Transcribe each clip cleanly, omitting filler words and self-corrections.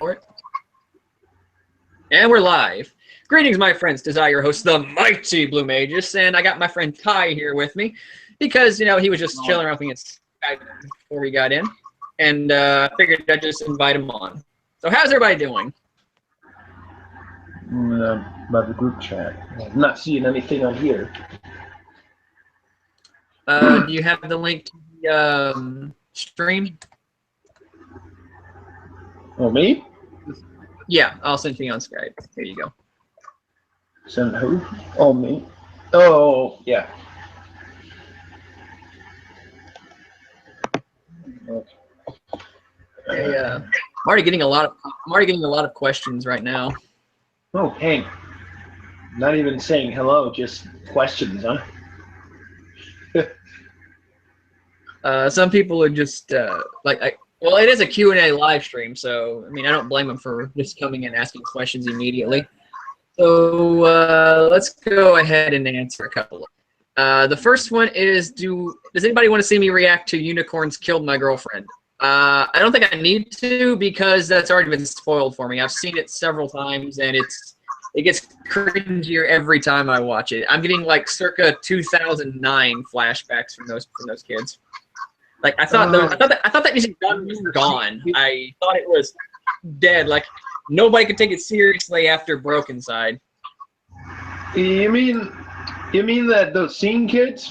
for it. And we're live. Greetings, my friends. Desire, your host, the mighty Blue Magus, and I got my friend Ty here with me because, you know, he was just chilling around with me before he got in, and I figured I'd just invite him on. So how's everybody doing? By the group chat. I'm not seeing anything on here. Do you have the link to the stream? Oh, me? Yeah, I'll send you on Skype. Here you go. Send who? Oh, me? Oh, yeah. Okay. I'm already getting a lot of questions right now. Oh, Hank. Not even saying hello, just questions, huh? Some people are just well, it is a Q&A live stream, so I mean, I don't blame them for just coming and asking questions immediately. So let's go ahead and answer a couple. The first one is, does anybody want to see me react to Unicorns Killed My Girlfriend? I don't think I need to because that's already been spoiled for me. I've seen it several times, and it gets cringier every time I watch it. I'm getting like circa 2009 flashbacks from those kids. Like I thought that music was gone. I thought it was dead. Like nobody could take it seriously after Broken Side. You mean that those scene kids?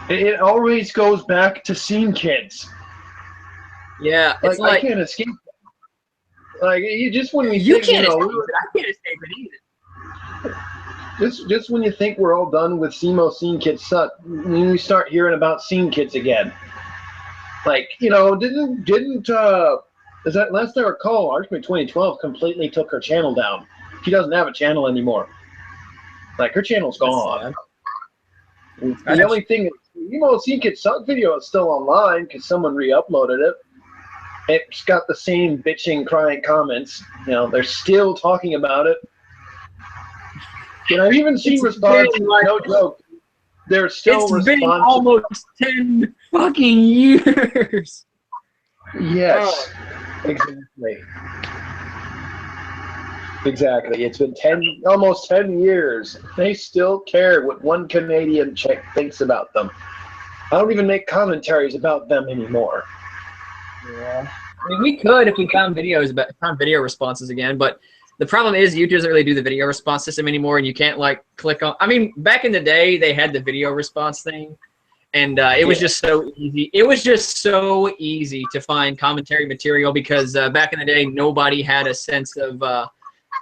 It always goes back to scene kids. Yeah, it's like I can't escape it. Like just when we you think, can't you know, escape it. I can't escape it either. Just when you think we're all done with SEMO scene kids suck, when we start hearing about scene kids again. Like, you know, didn't is that last I recall, Archman 2012 completely took her channel down. She doesn't have a channel anymore. Like her channel's gone. The only thing is, you know, scene kids suck video is still online because someone re-uploaded it. It's got the same bitching, crying comments. You know, they're still talking about it. And I've even seen responses, no joke. They're still responsive. It's been almost 10 fucking years. Yes, exactly. It's been almost 10 years. They still care what one Canadian chick thinks about them. I don't even make commentaries about them anymore. Yeah, I mean, we could if we found video responses again, but the problem is YouTube doesn't really do the video response system anymore, and you can't like click on. I mean, back in the day, they had the video response thing, and it was just so easy. It was just so easy to find commentary material because back in the day, nobody had a sense of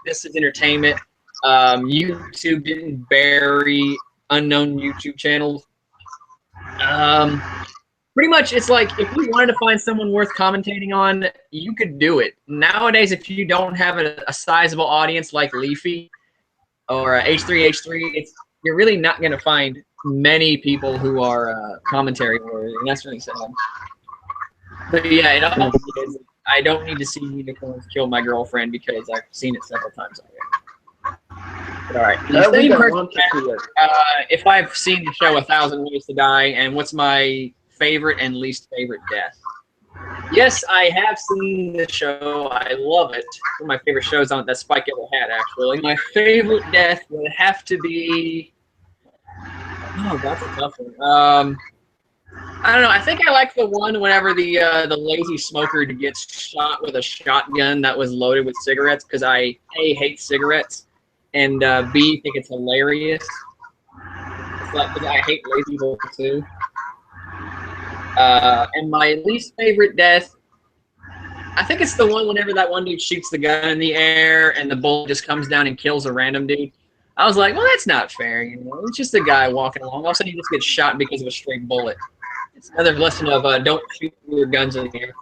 this is entertainment. YouTube didn't bury unknown YouTube channels. Pretty much, it's like if you wanted to find someone worth commentating on, you could do it. Nowadays, if you don't have a sizable audience like Leafy or H3H3, you're really not going to find many people who are commentary worthy, and that's really sad. But yeah, I don't need to see Unicorns Kill My Girlfriend because I've seen it several times already. But all right. The same person, if I've seen the show 1,000 Ways to Die, and what's my favorite and least favorite death? Yes, I have seen the show. I love it. One of my favorite shows on that Spike ever had, actually. My favorite death would have to be. Oh, that's a tough one. I don't know. I think I like the one whenever the lazy smoker gets shot with a shotgun that was loaded with cigarettes because I A, hate cigarettes, and B, think it's hilarious. It's like I hate lazy people too. And my least favorite death, I think it's the one whenever that one dude shoots the gun in the air and the bullet just comes down and kills a random dude. I was like, well, that's not fair. You know, it's just a guy walking along. All of a sudden, he just gets shot because of a stray bullet. It's another lesson of don't shoot your guns in the air.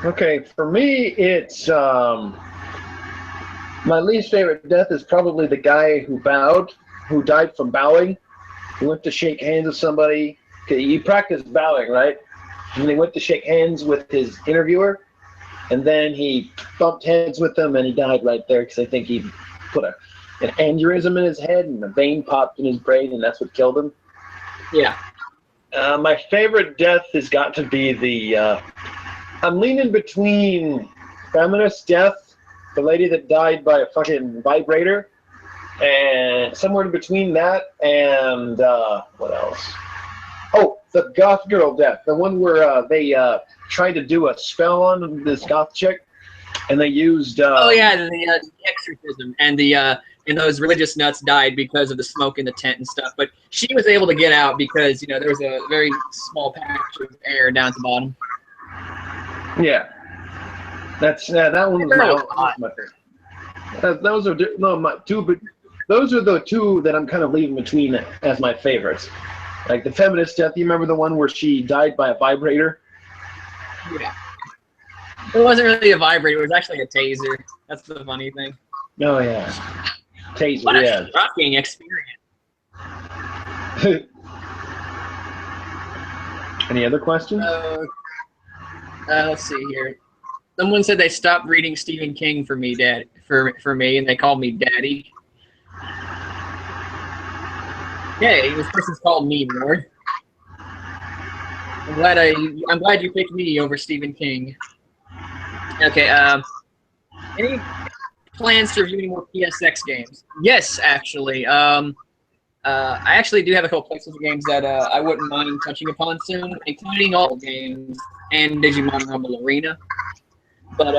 Okay, for me, it's my least favorite death is probably the guy who died from bowing. He went to shake hands with somebody. He practiced bowing, right? And he went to shake hands with his interviewer, and then he bumped heads with him, and he died right there because I think he put an aneurysm in his head, and a vein popped in his brain, and that's what killed him. Yeah. My favorite death has got to be I'm leaning between Feminist Death, the lady that died by a fucking vibrator, and somewhere in between that and what else? Oh, the goth girl death, the one where they tried to do a spell on this goth chick, and they used. Oh yeah, the exorcism, and and those religious nuts died because of the smoke in the tent and stuff. But she was able to get out because there was a very small patch of air down at the bottom. Yeah, that one was my favorite. Those are my two, but those are the two that I'm kind of leaving between as my favorites. Like the feminist death. You remember the one where she died by a vibrator? Yeah. It wasn't really a vibrator. It was actually a taser. That's the funny thing. Oh yeah, taser. What yeah. a shocking experience. Any other questions? Let's see here. Someone said they stopped reading Stephen King for me, Dad, for me, and they called me Daddy. Hey, this person's called me Ward. I'm glad you picked me over Stephen King. Okay. Any plans to review any more PSX games? Yes, actually. I actually do have a couple PlayStation games that I wouldn't mind touching upon soon, including all games and Digimon Rumble Arena. But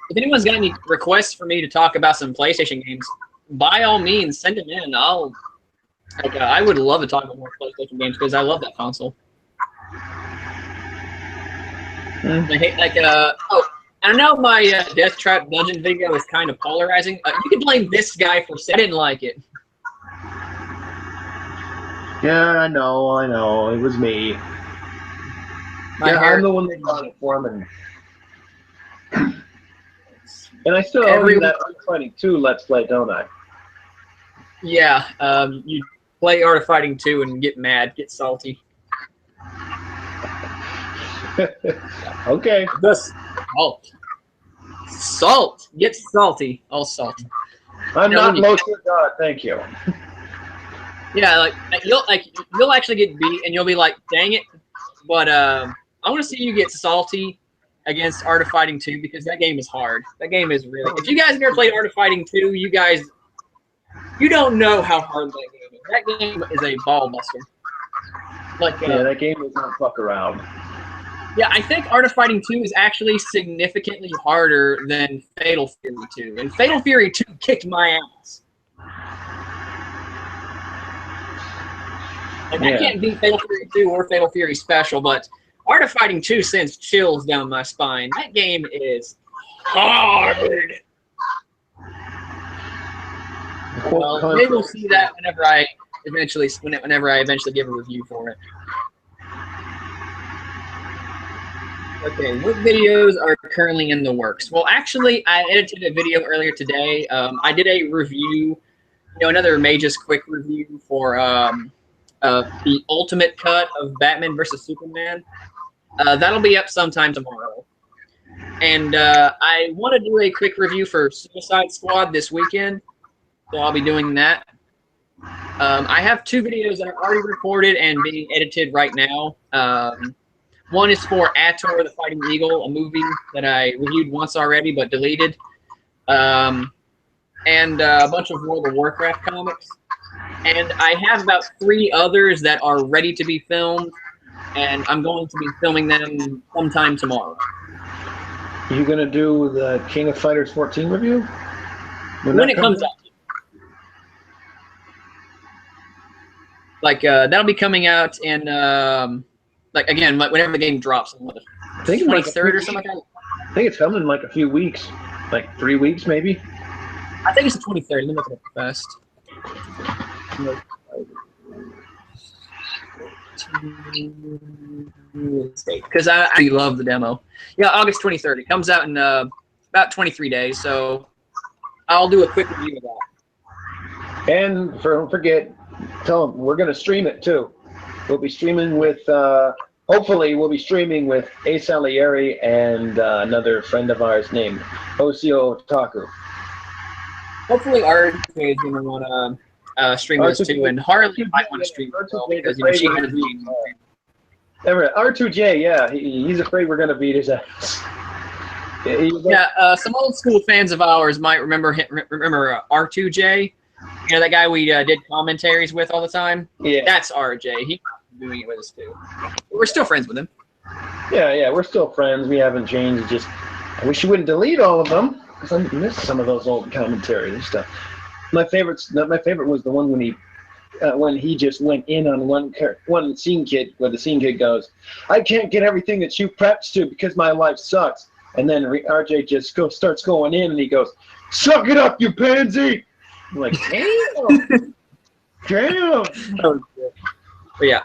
if anyone's got any requests for me to talk about some PlayStation games, by all means, send them in. I would love to talk about more PlayStation games because I love that console. I know my Death Trap Dungeon video is kind of polarizing. You can blame this guy for saying I didn't like it. Yeah, I know. It was me. I'm the one that got it for him, and I still owe you that Art of Fighting 2 Let's Play, don't I? Yeah, you play Art of Fighting 2 and get mad, get salty. Okay. The salt. Get salty. All salt. I'm not most of God, thank you. Yeah, you'll actually get beat and you'll be like, dang it. But I want to see you get salty against Art of Fighting 2 because that game is hard. That game is really. If you guys have never played Art of Fighting 2, you don't know how hard that game is. That game is a ball buster. That game does not fuck around. Yeah, I think Art of Fighting 2 is actually significantly harder than Fatal Fury 2. And Fatal Fury 2 kicked my ass. I can't beat Fatal Fury 2 or Fatal Fury Special, but Art of Fighting 2 sends chills down my spine. That game is hard. Well, maybe we'll see that whenever I eventually give a review for it. Okay, what videos are currently in the works? Well, actually, I edited a video earlier today. I did a review, another Mage's quick review for the ultimate cut of Batman vs. Superman. That'll be up sometime tomorrow. And I want to do a quick review for Suicide Squad this weekend, so I'll be doing that. I have 2 videos that are already recorded and being edited right now. One is for Ator the Fighting Eagle, a movie that I reviewed once already but deleted. And a bunch of World of Warcraft comics. And I have about 3 others that are ready to be filmed, and I'm going to be filming them sometime tomorrow. Are you going to do the King of Fighters 14 review? When it comes out. That'll be coming out in... whenever the game drops, I think 23rd or something like that. I think it's coming in like a few weeks, like 3 weeks maybe. I think it's the 23rd. Let me look it up fast. Because I actually love the demo. Yeah, August 23rd. It comes out in about 23 days, so I'll do a quick review of that. And don't forget, tell them we're going to stream it too. We'll be streaming with, hopefully we'll be streaming with Ace Salieri and another friend of ours named Osio Taku. Hopefully RJ is going to want to stream this too, and Harley might want to stream as well because she has R2J, yeah, he's afraid we're gonna beat his ass. Yeah, some old school fans of ours might remember R2J. You know, that guy we did commentaries with all the time? Yeah. That's RJ. He's doing it with us, too. We're still friends with him. Yeah, we're still friends. We haven't changed. Just, I wish you wouldn't delete all of them, because I missed some of those old commentaries and stuff. My favorite was the one when he just went in on one scene kid, where the scene kid goes, "I can't get everything that you prepped to because my life sucks." And then RJ just starts going in, and he goes, "Suck it up, you pansy!" I'm like, damn. Damn. But yeah,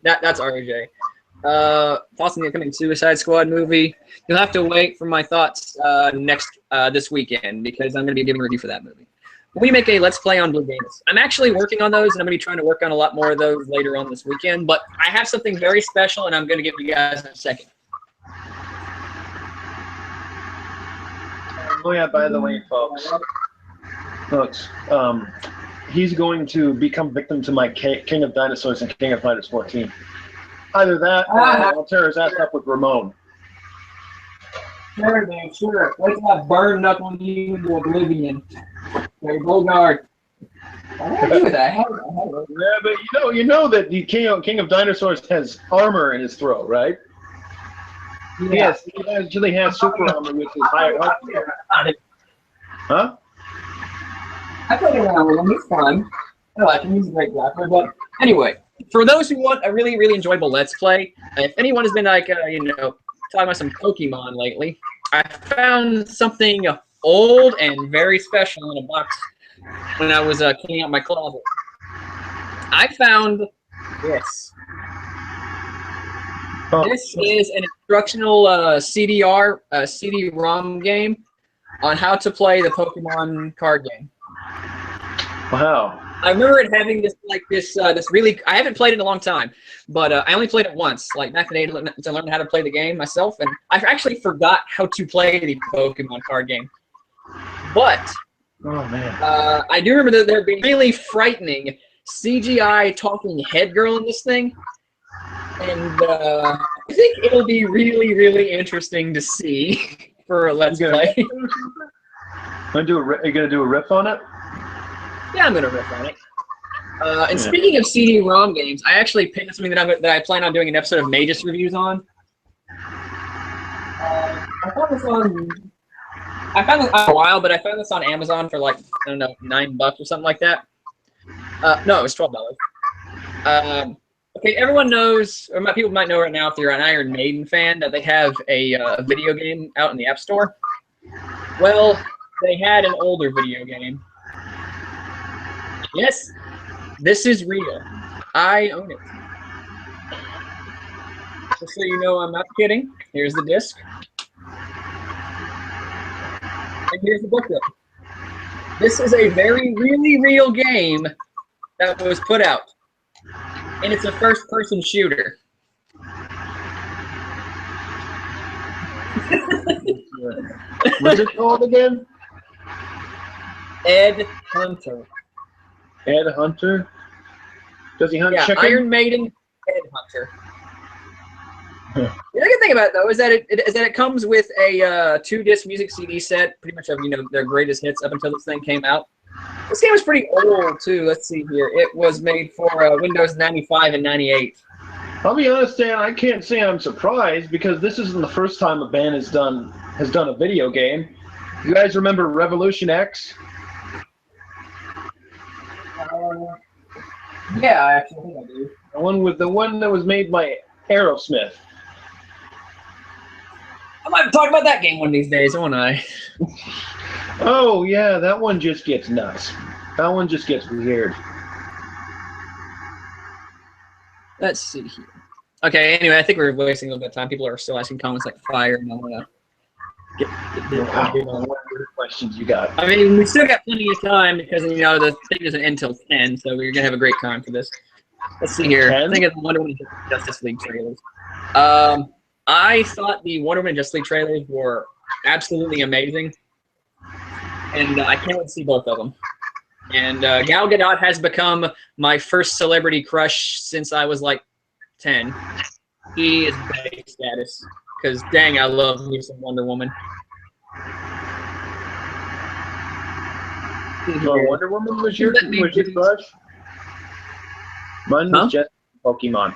that's RJ. Thoughts on the upcoming Suicide Squad movie? You'll have to wait for my thoughts this weekend, because I'm going to be giving a review for that movie. We make a Let's Play on Blue Games. I'm actually working on those, and I'm going to be trying to work on a lot more of those later on this weekend. But I have something very special, and I'm going to give you guys in a second. Oh yeah, by the way, folks, he's going to become victim to my King of Dinosaurs and King of Fighters 14. Either that, or I'll tear his ass up with Ramon. Sure, man, sure. Wait till I burn up on you into oblivion. Hey, Bogart. What do you with that? Yeah, but you know that the King of Dinosaurs has armor in his throat, right? Yeah. Yes, he actually has super armor with his higher health. Huh? I played around with him. He's fun. I like him. He's a great rapper. But anyway, for those who want a really, really enjoyable Let's Play, if anyone has been like, talking about some Pokemon lately, I found something old and very special in a box when I was cleaning out my closet. I found this. This is an instructional CD-ROM game on how to play the Pokemon card game. Wow. I remember it having this really. I haven't played it in a long time, but I only played it once, like back in the day, to learn how to play the game myself, and I actually forgot how to play the Pokemon card game. But oh man, I do remember that there being really frightening CGI talking head girl in this thing, and I think it'll be really, really interesting to see for a Let's Play. Are you gonna do a riff on it? Yeah, I'm gonna riff on it. And speaking of CD-ROM games, I actually picked something that I plan on doing an episode of Magus reviews on. I found this a while, but I found this on Amazon for like, I don't know, $9 or something like that. No, it was $12. Okay, everyone knows, or people might know right now if you're an Iron Maiden fan, that they have a video game out in the App Store. Well, they had an older video game. Yes, this is real. I own it. Just so you know, I'm not kidding. Here's the disc. And here's the booklet. This is a very, really real game that was put out. And it's a first-person shooter. What's it called again? Ed Hunter. Ed Hunter? Does he hunt chicken? Iron Maiden, Ed Hunter. The other good thing about it, though, is that it comes with a 2-disc music CD set, pretty much of their greatest hits up until this thing came out. This game was pretty old too. Let's see here. It was made for Windows 95 and 98. I'll be honest, Dan. I can't say I'm surprised because this isn't the first time a band has done a video game. You guys remember Revolution X? Yeah, I actually think I do. The one that was made by Aerosmith. I might talk about that game one of these days, won't I? Oh yeah, that one just gets nuts. That one just gets weird. Let's see here. Okay, anyway, I think we're wasting a little bit of time. People are still asking comments like fire, and I want to get what questions you got? I mean, we still got plenty of time because the thing doesn't end until 10, so we're gonna have a great time for this. Let's see here. 10? Think of the Wonder Woman Justice League trailers. I thought the Wonder Woman Justice League trailers were absolutely amazing, and I can't wait to see both of them. And Gal Gadot has become my first celebrity crush since I was like 10. He is Bay status. Because, dang, I love me some Wonder Woman. Oh, Wonder Woman was your crush? Mine was just Pokemon.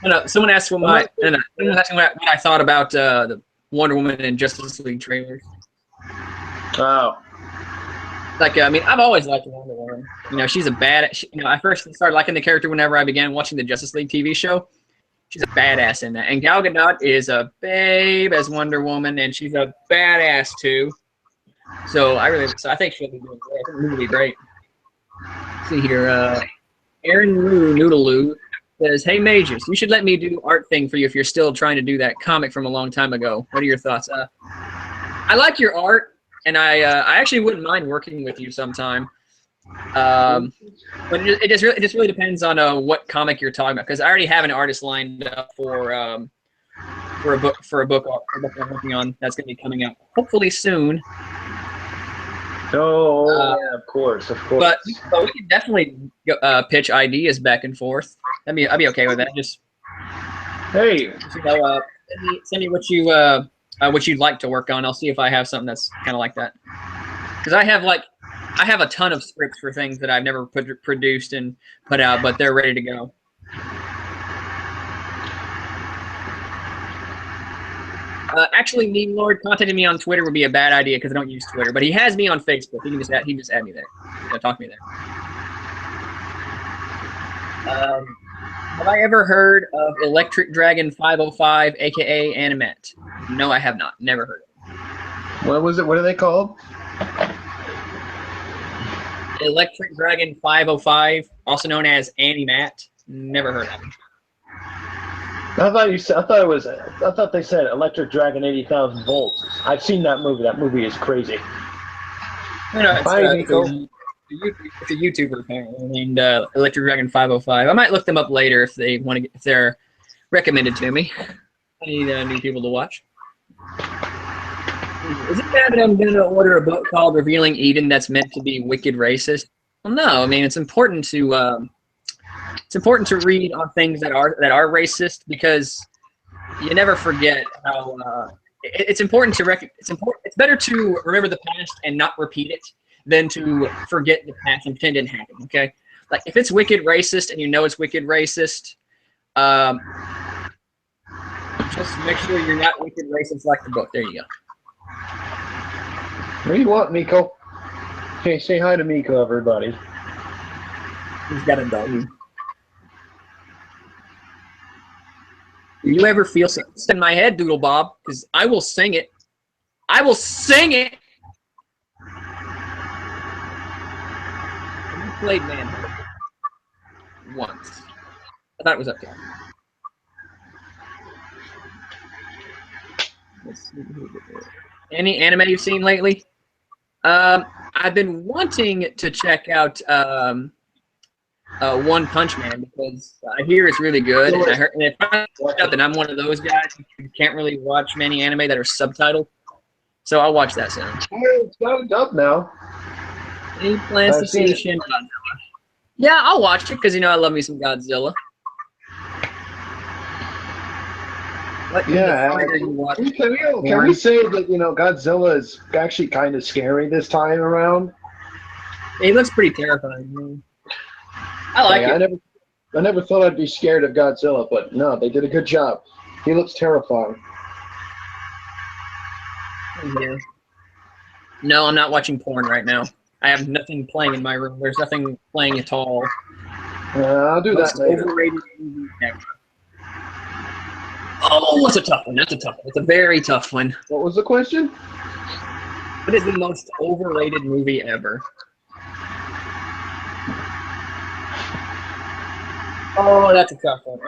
No, someone asked what someone asked what I thought about the Wonder Woman and Justice League trailers. Oh. Like, I mean, I've always liked Wonder Woman. You know, she's a bad. I first started liking the character whenever I began watching the Justice League TV show. She's a badass in that. And Gal Gadot is a babe as Wonder Woman, and she's a badass too. So I think she'll be doing great. I think the movie will be great. Let's see here, Aaron Noodaloo says, "Hey Mages, you should let me do art thing for you if you're still trying to do that comic from a long time ago. What are your thoughts?" I like your art, and I actually wouldn't mind working with you sometime. But it just really depends on what comic you're talking about, because I already have an artist lined up for a book I'm working on that's going to be coming out hopefully soon. Oh, yeah, of course. But we can definitely pitch ideas back and forth. I'd be okay with that. Just hey, send me what you'd like to work on. I'll see if I have something that's kind of like that. Because I have a ton of scripts for things that I've never produced and put out, but they're ready to go. Actually, Meme Lord contacting me on Twitter would be a bad idea because I don't use Twitter. But he has me on Facebook. He can just add me there. Talk to me there. Have I ever heard of Electric Dragon 505, aka Animat? No, I have not. Never heard of it. What was it? What are they called? Electric Dragon 505, also known as Animat. Never heard of it. I thought they said Electric Dragon 80,000 volts. I've seen that movie. That movie is crazy. No, it's a YouTuber apparently named Electric Dragon 505. I might look them up later if they want to. If they're recommended to me. I need new people to watch. Is it bad that I'm going to order a book called Revealing Eden that's meant to be wicked racist? Well, no. I mean, it's important to read on things that are racist, because you never forget how it's important to it's better to remember the past and not repeat it than to forget the past and pretend it didn't happen. Okay, like if it's wicked racist and you know it's wicked racist, just make sure you're not wicked racist like the book. There you go. What do you want, Miko? Hey, say hi to Miko, everybody. He's got a doggy. Do you ever feel something in my head, Doodle Bob? Because I will sing it. I will sing it. You played Manhunt once. I thought it was up there. Let's see. Any anime you've seen lately? I've been wanting to check out One Punch Man because I hear it's really good. And if I find out that I'm one of those guys who can't really watch many anime that are subtitled, so I'll watch that soon. It's got a dub now. Any plans to see Shin Godzilla? Yeah, I'll watch it because I love me some Godzilla. Yeah, can we say that Godzilla is actually kind of scary this time around? He looks pretty terrifying. I like it. I never thought I'd be scared of Godzilla, but no, they did a good job. He looks terrifying. Yeah. No, I'm not watching porn right now. I have nothing playing in my room. There's nothing playing at all. I'll do that later. Overrated movie ever. Oh, that's a tough one. That's a tough one. It's a very tough one. What was the question? What is the most overrated movie ever? Oh, that's a tough one.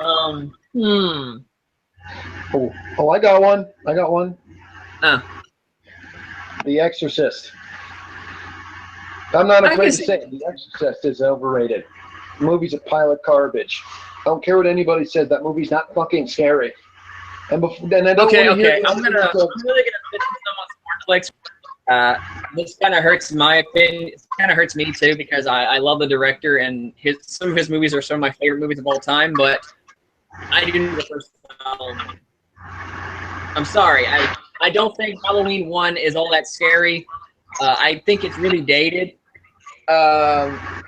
Oh, I got one. The Exorcist. I'm not afraid to say it. The Exorcist is overrated. The movie's a pile of garbage. I don't care what anybody says. That movie's not fucking scary. And I don't okay. hear I'm really gonna pitch someone's Sportflix. This kind of hurts my opinion. It kind of hurts me too because I love the director and some of his movies are some of my favorite movies of all time. But I didn't the first Halloween. I'm sorry. I don't think Halloween 1 is all that scary. I think it's really dated. I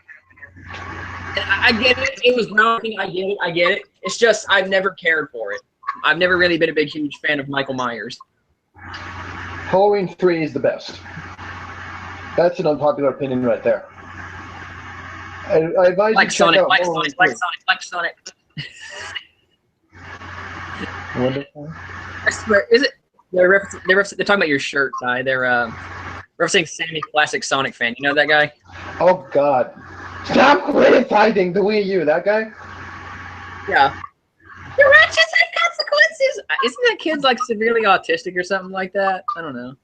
get it. It was groundbreaking. I get it. It's just I've never cared for it. I've never really been a big, huge fan of Michael Myers. Halloween 3 is the best. That's an unpopular opinion right there. I advise you check out Halloween 3. Like Sonic. Wonderful. I swear, is it? They're talking about your shirt, Ty. They're referencing Sammy, classic Sonic fan. You know that guy? Oh God! Stop criticizing the Wii U. That guy? Yeah. Your actions have consequences. Isn't that kid's like severely autistic or something like that? I don't know.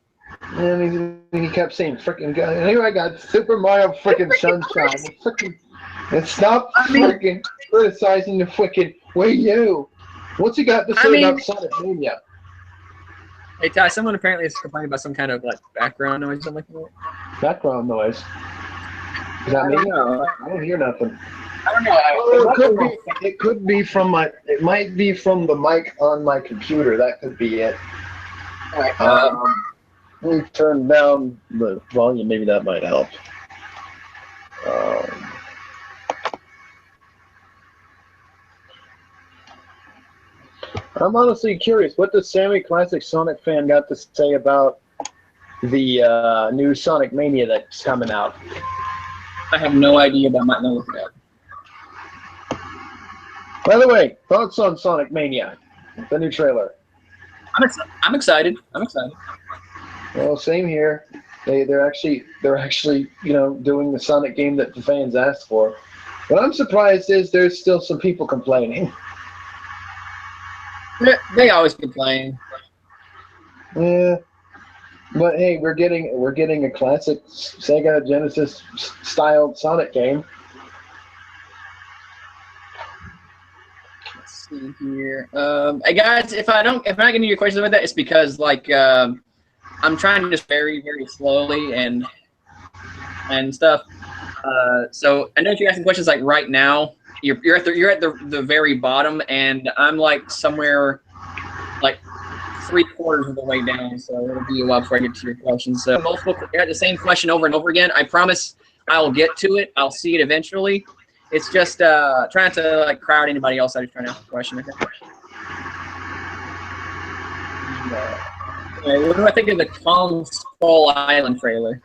And he kept saying "frickin' guy." And here I got Super Mario frickin' Sunshine. And stop frickin' criticizing the frickin' Wii U. What's he got to say about Sonic Mania? Hey Ty, someone apparently is complaining about some kind of like background noise or something like that. Background noise. Is that me? I don't hear nothing. I don't know. It could be from my. It might be from the mic on my computer. That could be it. All right. Let me turn down the volume. Maybe that might help. I'm honestly curious. What does Sammy, classic Sonic fan, got to say about the new Sonic Mania that's coming out? I have no idea, but I might know what that. By the way, thoughts on Sonic Mania, the new trailer? I'm excited. I'm excited. Well, same here. They're actually doing the Sonic game that the fans asked for. What I'm surprised is there's still some people complaining. They always complain. Yeah, but hey, we're getting a classic Sega Genesis styled Sonic game. Let's see here. Hey guys, if I'm not getting your questions about that, it's because like I'm trying to just very, very slowly and stuff. So I know if you're asking questions like right now, you're at the very bottom, and I'm like somewhere like 3/4 of the way down. So it'll be a while before I get to your questions. So you're at the same question over and over again. I promise I'll get to it. I'll see it eventually. It's just trying to like crowd anybody else that is trying to ask a question. Okay. What do I think of the Kong Skull Island trailer?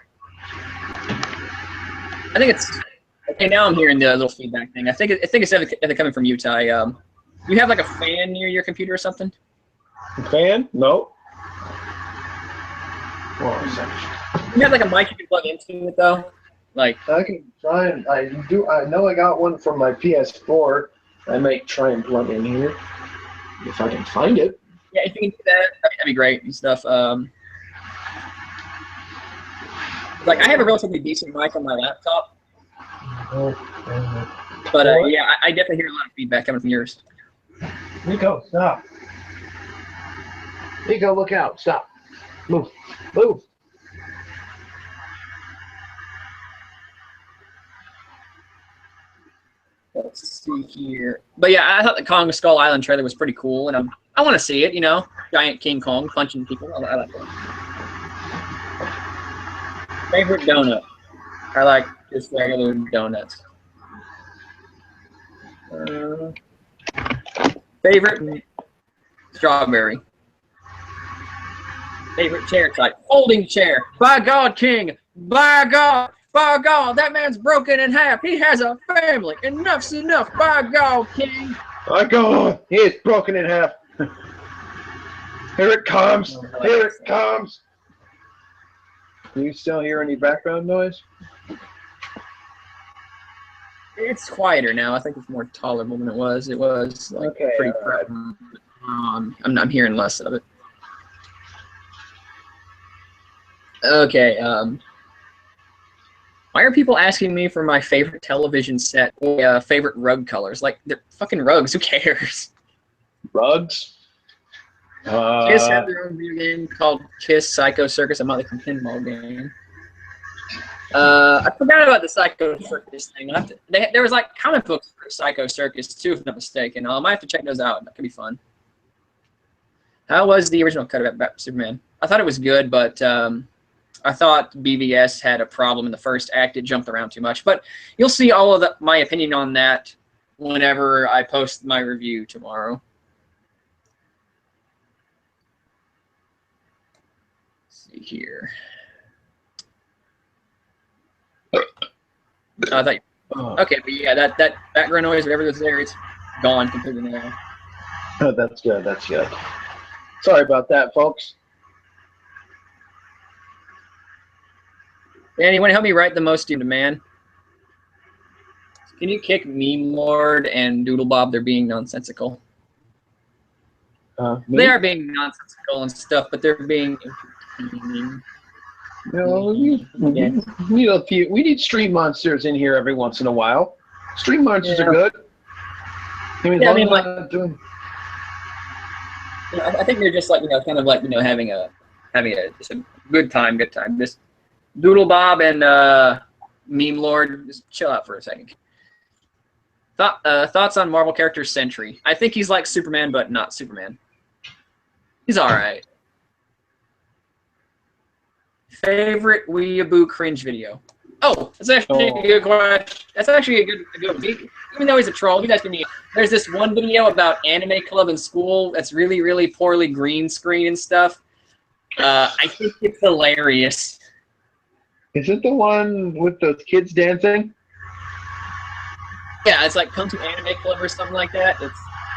I think it's okay. Now I'm hearing the little feedback thing. I think it's either coming from you, Ty. You have like a fan near your computer or something? Fan? No. You have like a mic you can plug into it though. Like I can try and I know I got one from my PS4. I might try and plug in here if I can find it. Yeah, if you can do that, that'd be great and stuff. Like I have a relatively decent mic on my laptop. But yeah, I definitely hear a lot of feedback coming from yours. Nico, stop. Nico, look out. Stop. Move. Move. Let's see here. But yeah, I thought the Kong Skull Island trailer was pretty cool, and I want to see it, you know. Giant King Kong punching people. I like that. Favorite donut? I like just regular donuts. Favorite strawberry. Favorite chair type? Folding chair. By God, King. By God. By God, that man's broken in half. He has a family. Enough's enough. By God, King. By God, he is broken in half. Here it comes. Here it comes. Do you still hear any background noise? It's quieter now. I think it's more tolerable than it was. It was like pretty prevalent. I'm hearing less of it. Okay. Why are people asking me for my favorite television set or favorite rug colors? Like, they're fucking rugs. Who cares? Rugs? Kiss had their own video game called Kiss Psycho Circus, a Motley Crue pinball game. I forgot about the Psycho Circus thing. There was like comic books for Psycho Circus too, if I'm not mistaken. I might have to check those out. That could be fun. How was the original cut of Superman? I thought it was good, but I thought BVS had a problem in the first act. It jumped around too much. But you'll see all of my opinion on that whenever I post my review tomorrow. Let's see here. Okay, but yeah, that background noise, whatever was there, it's gone completely now. Oh, that's good. That's good. Sorry about that, folks. Dan, you want to help me write the most into man? Can you kick Meme Lord and Doodle Bob? They're being nonsensical. They are being nonsensical and stuff, but they're being entertaining. No, we need stream monsters in here every once in a while. Stream monsters are good. I mean, I think they're just like kind of like having a just a good time. Just Doodle Bob and Meme Lord, just chill out for a second. Thoughts on Marvel character Sentry? I think he's like Superman, but not Superman. He's all right. Favorite weeaboo cringe video? Oh, that's actually a good question. That's actually a good. Even though he's a troll, he's asking me. There's this one video about anime club in school that's really, really poorly green screen and stuff. I think it's hilarious. Is it the one with those kids dancing? Yeah, it's like Come to Anime Club or something like that.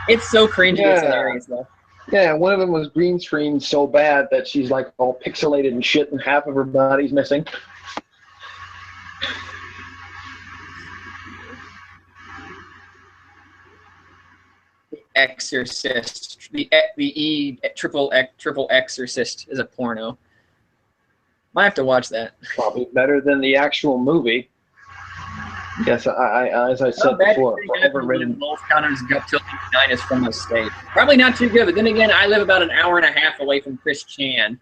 It's so cringy. Yeah. It's hilarious though. Yeah, one of them was green screen so bad that she's like all pixelated and shit, and half of her body's missing. Exorcist. The triple Exorcist is a porno. Might have to watch that. Probably better than the actual movie. Yes, as I said before, forever written. Wolf Counters Gut Till 89 is from my state. Probably not too good, but then again, I live about an hour and a half away from Chris Chan.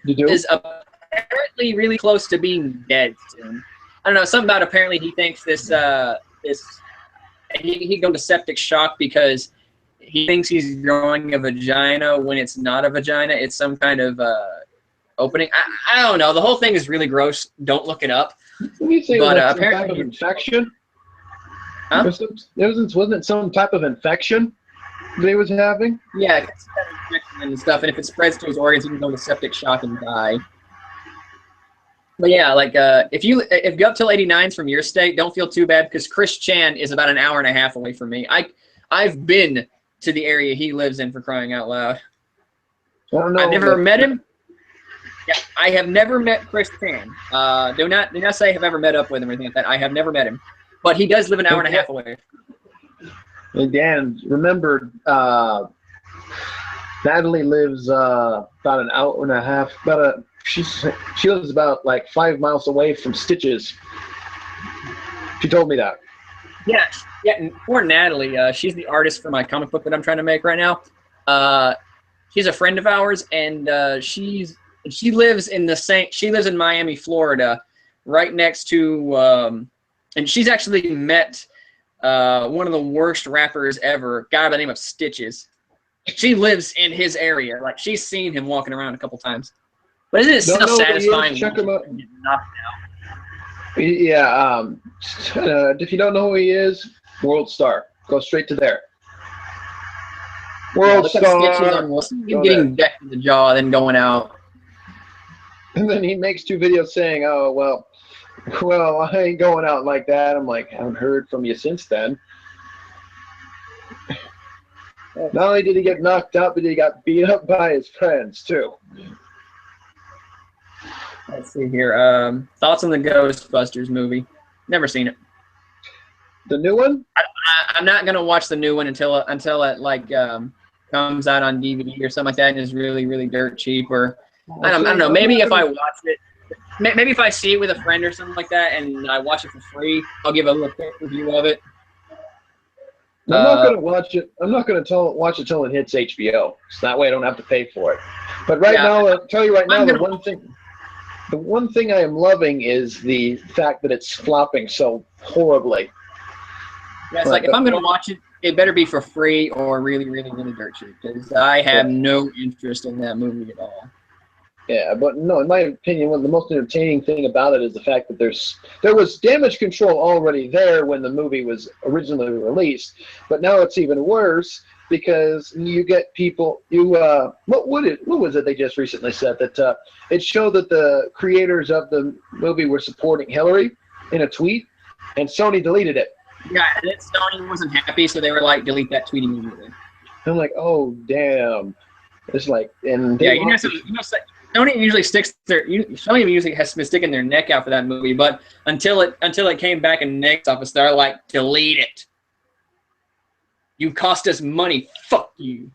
You do? Is apparently really close to being dead soon. I don't know, something about apparently he thinks he go to septic shock because he thinks he's growing a vagina when it's not a vagina. It's some kind of opening. I don't know. The whole thing is really gross. Don't look it up. Did you say but it was some apparently type of infection? Huh? Wasn't it some type of infection they was having? Yeah, it's infection and stuff. And if it spreads to his organs, he can go to septic shock and die. But yeah, like if Gut Till 89's from your state, don't feel too bad because Chris Chan is about an hour and a half away from me. I've been to the area he lives in, for crying out loud. I don't know. I've never met him. Yeah, I have never met Chris Chan. Do not say I've ever met up with him or anything like that. I have never met him, but he does live an hour and a half away. And Dan, remember, Natalie lives about an hour and a half. She lives about like 5 miles away from Stitches. She told me that. Yeah. And poor Natalie. She's the artist for my comic book that I'm trying to make right now. She's a friend of ours, and she lives in Miami, Florida, right next to and she's actually met one of the worst rappers ever, a guy by the name of Stitches. She lives in his area. Like, she's seen him walking around a couple times. But isn't it still satisfying? Check him out. Yeah. If you don't know who he is, World Star. Go straight to there. World Star. Getting decked in the jaw, then going out. And then he makes 2 videos saying, "Oh well, I ain't going out like that." I'm like, I haven't heard from you since then. Not only did he get knocked out, but he got beat up by his friends too. Let's see here. Thoughts on the Ghostbusters movie? Never seen it. The new one? I'm not gonna watch the new one until it like comes out on DVD or something like that and is really, really dirt cheap. Or I don't know. Maybe if I watch it, maybe if I see it with a friend or something like that and I watch it for free, I'll give a little quick review of it. I'm not going to watch it. I'm not going to watch it till it hits HBO, so that way I don't have to pay for it. But right now, I'll tell you right now, the one thing I am loving is the fact that it's flopping so horribly. Yeah, it's like if I'm going to watch it, it better be for free or really, really, really dirt cheap, because I have no interest in that movie at all. Yeah, but no, in my opinion, one of the most entertaining thing about it is the fact that there was damage control already there when the movie was originally released, but now it's even worse because you get people. What was it they just recently said that it showed that the creators of the movie were supporting Hillary in a tweet, and Sony deleted it. Yeah, and then Sony wasn't happy, so they were like, delete that tweet immediately. I'm like, oh damn! It's like, and yeah, Sony usually Sony usually has been sticking their neck out for that movie, but until it came back in the next office, they're like, delete it. You cost us money. Fuck you.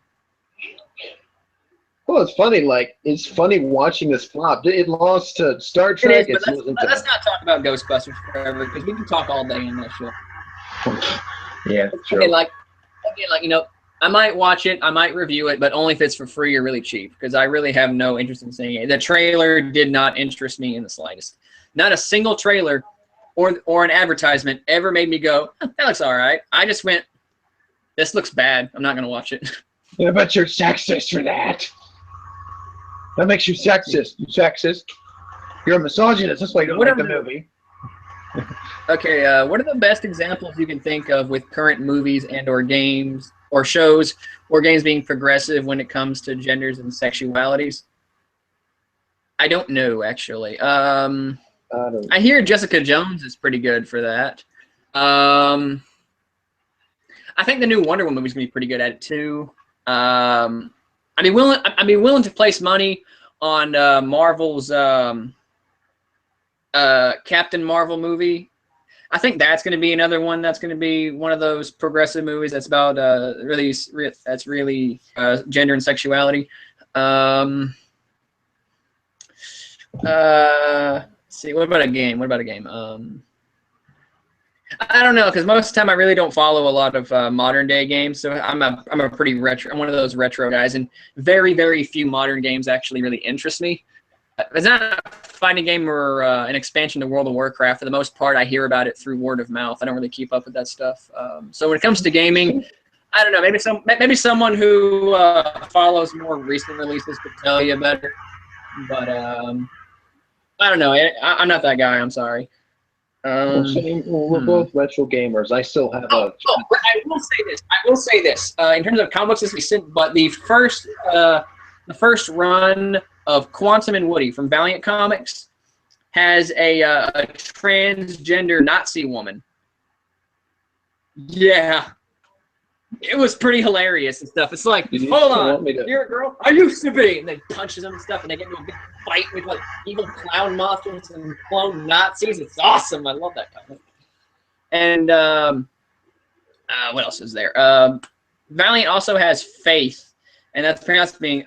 Well, it's funny. Like, it's funny watching this flop. It lost to Star Trek. It is, but let's not talk about Ghostbusters forever, because we can talk all day on that show. Yeah, sure. Okay, I might watch it, I might review it, but only if it's for free or really cheap, because I really have no interest in seeing it. The trailer did not interest me in the slightest. Not a single trailer or an advertisement ever made me go, that looks all right. I just went, this looks bad. I'm not going to watch it. Yeah, but you're sexist for that. That makes you sexist. You sexist. You're a misogynist. That's why you don't like the movie. Okay, what are the best examples you can think of with current movies and or games or shows or games being progressive when it comes to genders and sexualities? I don't know, actually. I hear Jessica Jones is pretty good for that. I think the new Wonder Woman movie is gonna be pretty good at it too. I'd be willing to place money on Marvel's Captain Marvel movie. I think that's going to be another one that's going to be one of those progressive movies that's about really gender and sexuality. Let's see, what about a game? I don't know, because most of the time I really don't follow a lot of modern day games, so I'm a pretty retro. I'm one of those retro guys, and very, very few modern games actually really interest me. It's not a fighting game or an expansion to World of Warcraft. For the most part, I hear about it through word of mouth. I don't really keep up with that stuff. So when it comes to gaming, I don't know. Maybe someone who follows more recent releases could tell you better. But I don't know. I'm not that guy. I'm sorry. We're both retro gamers. I still have I will say this. In terms of comic books, this is recent, but the first run of Quantum and Woody from Valiant Comics has a transgender Nazi woman. Yeah. It was pretty hilarious and stuff. It's like, hold on, you're a girl? I used to be. And they punches them and stuff, and they get into a big fight with like evil clown monsters and clone Nazis. It's awesome. I love that comic. And what else is there? Valiant also has Faith, and that's apparently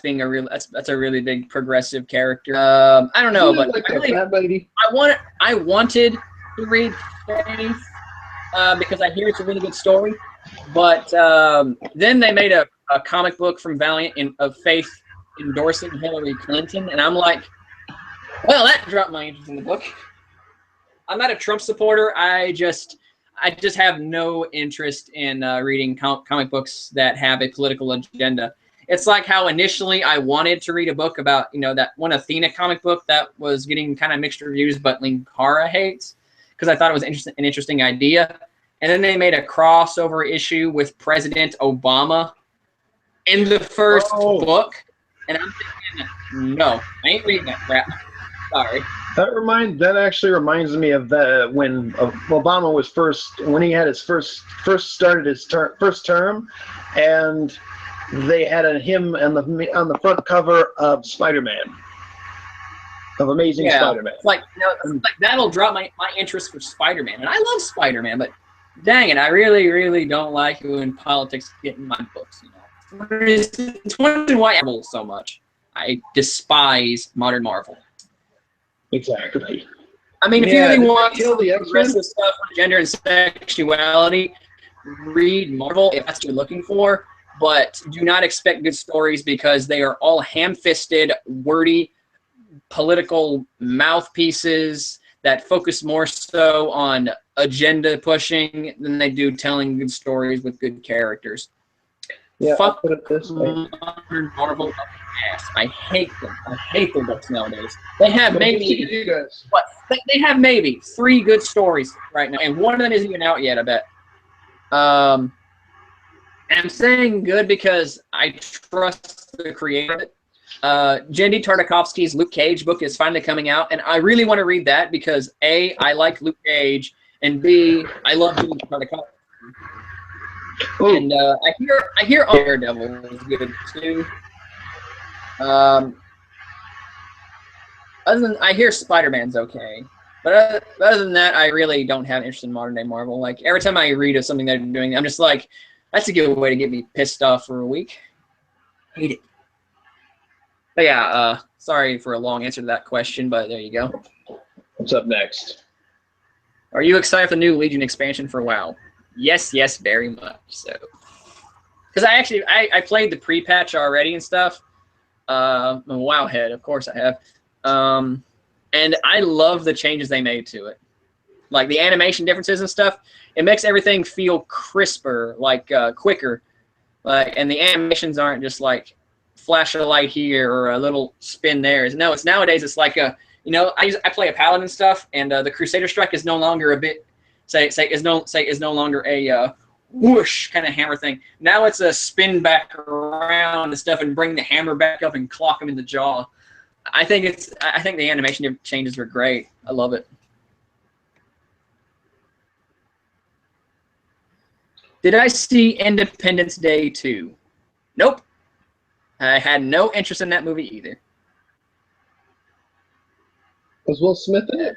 being a really big progressive character. I don't know, but I wanted to read Faith because I hear it's a really good story. But then they made a comic book from Valiant of Faith endorsing Hillary Clinton, and I'm like, well, that dropped my interest in the book. I'm not a Trump supporter. I just have no interest in reading comic books that have a political agenda. It's like how initially I wanted to read a book about, that one Athena comic book that was getting kind of mixed reviews, but Linkara hates, because I thought it was an interesting idea. And then they made a crossover issue with President Obama in the first book. And I'm thinking, no, I ain't reading that crap. Sorry. That actually reminds me of when Obama was when he had his first term, and they had him on the front cover of Spider-Man, of Amazing Spider-Man. Like that'll drop my interest for Spider-Man, and I love Spider-Man, but dang it, I really, really don't like when politics get in my books. It's wondering why Marvel so much. I despise modern Marvel. Exactly. I mean, if you really want some progressive stuff on gender and sexuality, read Marvel if that's what you're looking for, but do not expect good stories because they are all ham-fisted, wordy, political mouthpieces that focus more so on agenda pushing than they do telling good stories with good characters. Yeah, Fuck I'll put it this way. modern Marvel ass. I hate them. I hate their books nowadays. They have maybe what? They have maybe 3 good stories right now, and one of them isn't even out yet. I bet. And I'm saying good because I trust the creator of it. Jendy Tartakovsky's Luke Cage book is finally coming out, and I really want to read that because A, I like Luke Cage, and B, I love Jendy Tartakovsky. And I hear Daredevil is good too. Other than I hear Spider-Man's okay, but other than that, I really don't have interest in modern day Marvel. Like every time I read of something they're doing, I'm just like, that's a good way to get me pissed off for a week. Hate it. But yeah, sorry for a long answer to that question, but there you go. What's up next? Are you excited for the new Legion expansion for WoW? Yes, very much so. Because I played the pre-patch already and stuff. I'm a WoW head, of course I have. And I love the changes they made to it. Like the animation differences and stuff. It makes everything feel crisper, like quicker. And the animations aren't just like flash a light here or a little spin there. No, it's nowadays it's like a, you know, I play a paladin stuff, and the Crusader strike is no longer a bit is no longer a whoosh kind of hammer thing. Now it's a spin back around and stuff and bring the hammer back up and clock him in the jaw. I think the animation changes were great. I love it. Did I see Independence Day 2? Nope. I had no interest in that movie either. Was Will Smith in it?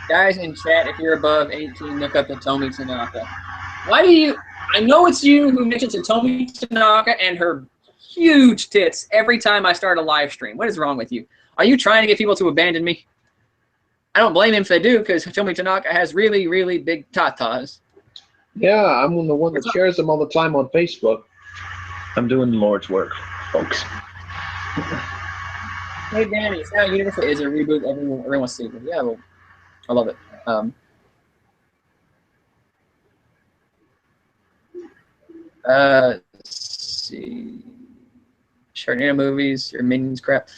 Guys in chat, if you're above 18, look up Hitomi Tanaka. Why do you... I know it's you who mentions Hitomi Tanaka and her huge tits every time I start a live stream. What is wrong with you? Are you trying to get people to abandon me? I don't blame him if they do, because Hitomi Tanaka has really, really big tatas. Yeah, I'm the one that shares them all the time on Facebook. I'm doing the Lord's work, folks. Hey, Danny, it's now Universal is a reboot everyone's seeking. Yeah, well, I love it. Let's see. Sharknado movies, your Minions crap.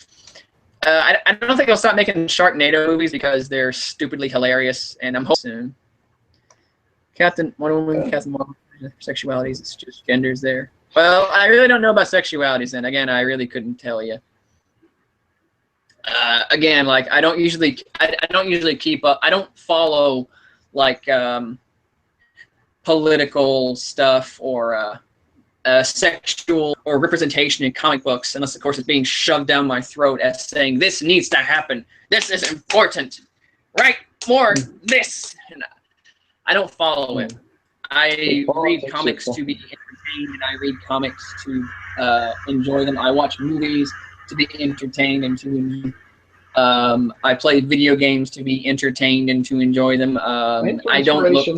I don't think I'll stop making Sharknado movies because they're stupidly hilarious, and I'm hoping soon. Captain Marvel, sexualities, it's just genders there. Well, I really don't know about sexualities, and again, I really couldn't tell you. Again, like I don't usually keep up. I don't follow like political stuff or sexual or representation in comic books, unless of course it's being shoved down my throat as saying this needs to happen. This is important. Right? More this. And I don't follow it. I read comics to be entertained, and I read comics to enjoy them. I watch movies to be entertained and to enjoy. I play video games to be entertained and to enjoy them. I don't look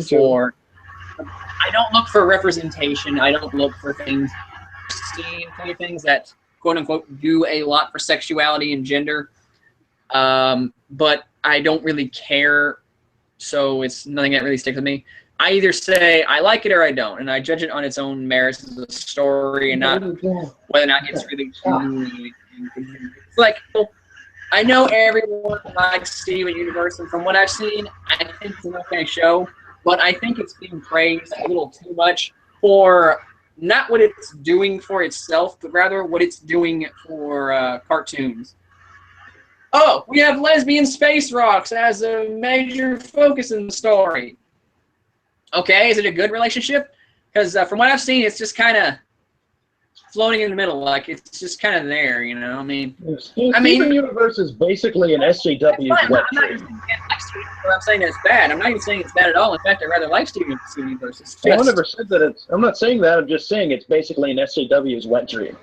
for representation. I don't look for things that quote unquote do a lot for sexuality and gender. But I don't really care, so it's nothing that really sticks with me. I either say I like it or I don't, and I judge it on its own merits as a story and not whether or not it's really true. It's like, I know everyone likes Steven Universe, and from what I've seen, I think it's an okay show, but I think it's being praised a little too much for not what it's doing for itself, but rather what it's doing for cartoons. Oh, we have lesbian space rocks as a major focus in the story. Okay, is it a good relationship? Because from what I've seen, it's just kind of floating in the middle, like it's just kind of there, you know. I mean, Steven Universe is basically an SJW's web series. I'm saying it's bad. I'm not even saying it's bad at all. In fact, I rather like Steven Universe. I never said that it's. I'm not saying that. I'm just saying it's basically an SJW's wet dream.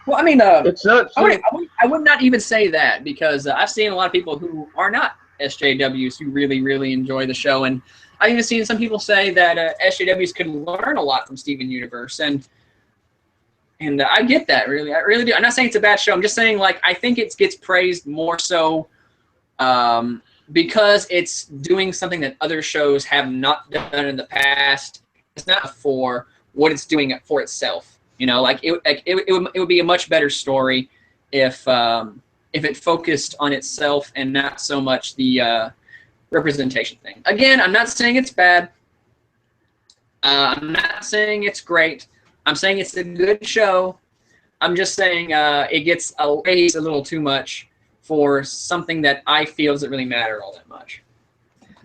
Well, I mean, it's not. I would not even say that because I've seen a lot of people who are not SJWs who really, really enjoy the show, and I've even seen some people say that SJWs could learn a lot from Steven Universe, and I get that, really. I really do. I'm not saying it's a bad show. I'm just saying, like, I think it gets praised more so because it's doing something that other shows have not done in the past. It's not for what it's doing for itself. You know, like it would be a much better story if it focused on itself and not so much the representation thing. Again, I'm not saying it's bad. I'm not saying it's great. I'm saying it's a good show. I'm just saying it gets praised a little too much for something that I feel doesn't really matter all that much.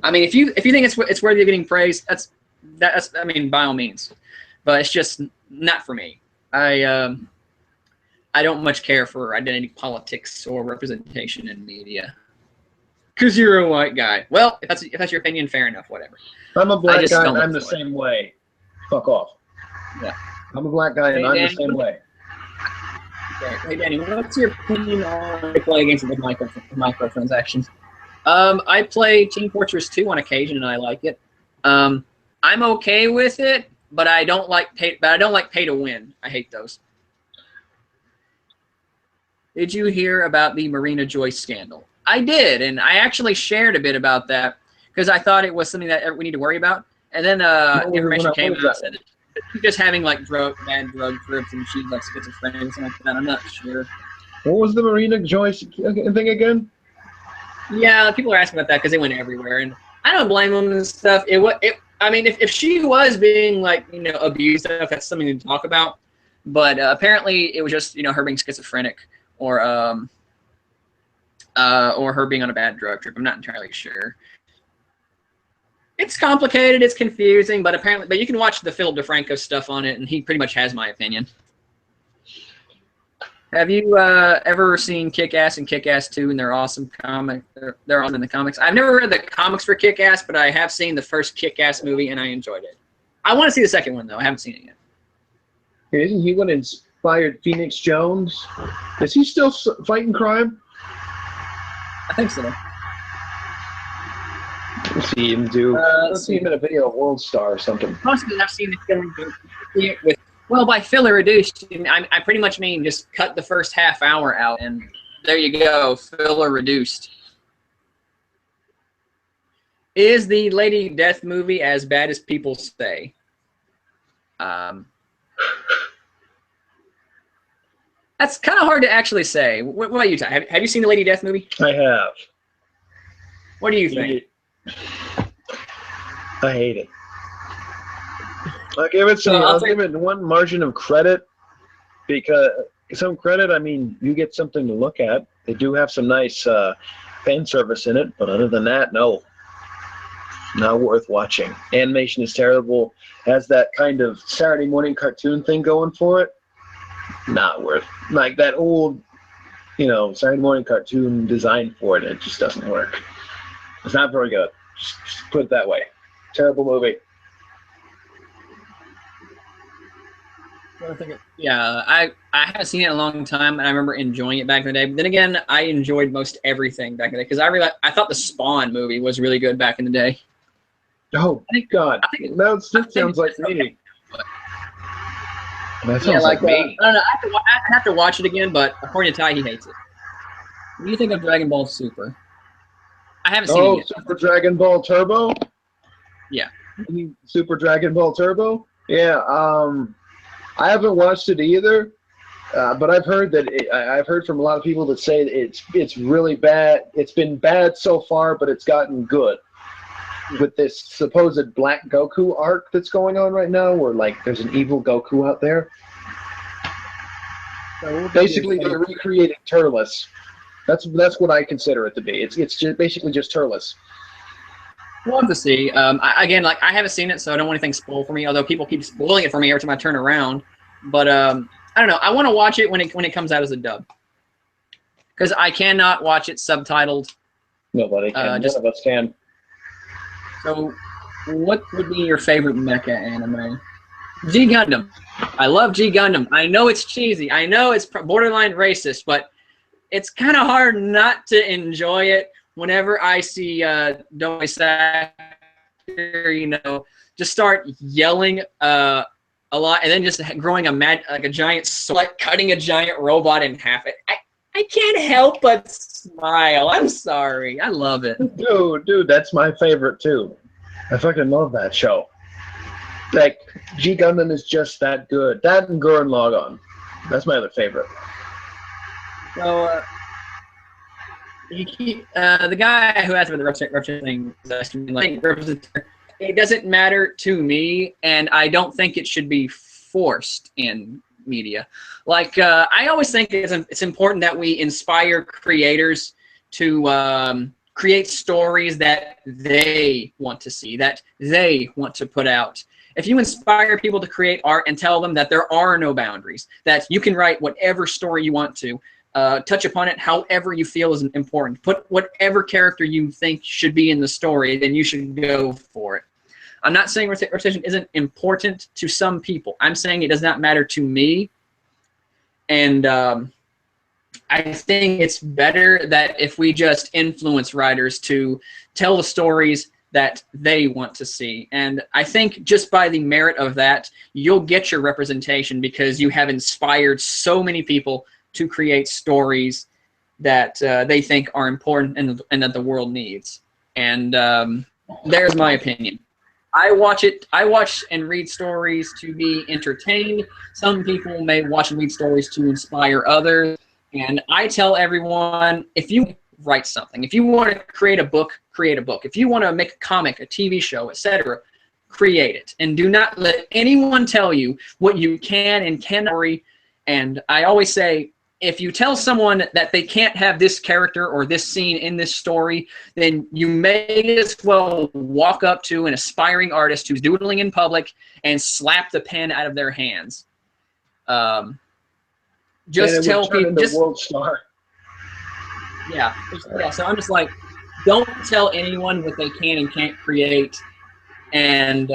I mean, if you think it's worthy of getting praised, that's I mean, by all means. But it's just not for me. I don't much care for identity politics or representation in media. Because you're a white guy. Well, if that's your opinion, fair enough, whatever. I'm a black guy and I'm the same way. Fuck off. Yeah. I'm a black guy and I'm the same way. Okay. Hey, Danny, what's your opinion on play games with microtransactions? I play Team Fortress 2 on occasion and I like it. I'm okay with it, but I don't like pay to win. I hate those. Did you hear about the Marina Joyce scandal? I did, and I actually shared a bit about that because I thought it was something that we need to worry about. And then information came out that she's just having like bad drug trips and she's like schizophrenic or something like that. I'm not sure. What was the Marina Joyce thing again? Yeah, people are asking about that because they went everywhere, and I don't blame them and stuff. I mean, if she was being like abused, that's something to talk about. But apparently, it was just her being schizophrenic or her being on a bad drug trip. I'm not entirely sure. It's complicated. It's confusing, but you can watch the Philip DeFranco stuff on it, and he pretty much has my opinion. Have you ever seen Kick-Ass and Kick-Ass 2 and their awesome comic? They're awesome in the comics. I've never read the comics for Kick-Ass, but I have seen the first Kick-Ass movie, and I enjoyed it. I want to see the second one, though. I haven't seen it yet. Isn't he what inspired Phoenix Jones? Is he still fighting crime? I think so. See him do. Let's see him in a video of World Star or something. Possibly I've seen the film with, well, by Philly Reduced, I pretty much mean just cut the first half hour out, and there you go, Philly Reduced. Is the Lady Death movie as bad as people say? That's kind of hard to actually say. What about you, Ty? Have you seen the Lady Death movie? I have. What do you think? I hate it. I'll give it one margin of credit because some credit. I mean, you get something to look at. They do have some nice fan service in it, but other than that, no, not worth watching. Animation is terrible. Has that kind of Saturday morning cartoon thing going for it. Not worth. Like that old, Saturday morning cartoon design for it. It just doesn't work. It's not very good. Just put it that way. Terrible movie. Yeah, I haven't seen it in a long time, and I remember enjoying it back in the day. But then again, I enjoyed most everything back in the day because I thought the Spawn movie was really good back in the day. Oh, thank God! That sounds like me. That sounds like me. I don't know. I have to watch it again, but according to Ty, he hates it. What do you think of Dragon Ball Super? I haven't seen it yet. Super Dragon Ball Turbo? Yeah. Super Dragon Ball Turbo? Yeah. I haven't watched it either, but I've heard I've heard from a lot of people that say it's really bad. It's been bad so far, but it's gotten good with this supposed Black Goku arc that's going on right now, where like there's an evil Goku out there. So basically, they recreated Turles. That's what I consider it to be. It's just basically just Turles. We'll have to see. Again, like I haven't seen it, so I don't want anything spoiled for me. Although people keep spoiling it for me every time I turn around. But I don't know. I want to watch it when it comes out as a dub, because I cannot watch it subtitled. Nobody can. None of us can. So, what would be your favorite mecha anime? G Gundam. I love G Gundam. I know it's cheesy. I know it's borderline racist, but it's kind of hard not to enjoy it whenever I see Domi Sakurai you know, just start yelling a lot, and then just growing like a giant, like cutting a giant robot in half. I can't help but smile. I'm sorry. I love it. Dude, that's my favorite too. I fucking love that show. Like, G Gundam is just that good. That and Gurren Lagann. That's my other favorite. So, the guy who asked about the representing it doesn't matter to me, and I don't think it should be forced in media. Like, I always think it's important that we inspire creators to create stories that they want to see, that they want to put out. If you inspire people to create art and tell them that there are no boundaries, that you can write whatever story you want to, touch upon it however you feel is important, put whatever character you think should be in the story, then you should go for it. I'm not saying representation isn't important to some people. I'm saying it does not matter to me. And I think it's better that if we just influence writers to tell the stories that they want to see. And I think just by the merit of that, you'll get your representation because you have inspired so many people to create stories that they think are important and that the world needs. And there's my opinion. I watch and read stories to be entertained. Some people may watch and read stories to inspire others. And I tell everyone, if you write something, if you want to create a book, create a book. If you want to make a comic, a TV show, etc., create it. And do not let anyone tell you what you can and cannot. And I always say, if you tell someone that they can't have this character or this scene in this story, then you may as well walk up to an aspiring artist who's doodling in public and slap the pen out of their hands. Just tell people. Just world star. Yeah. So I'm just like, don't tell anyone what they can and can't create. And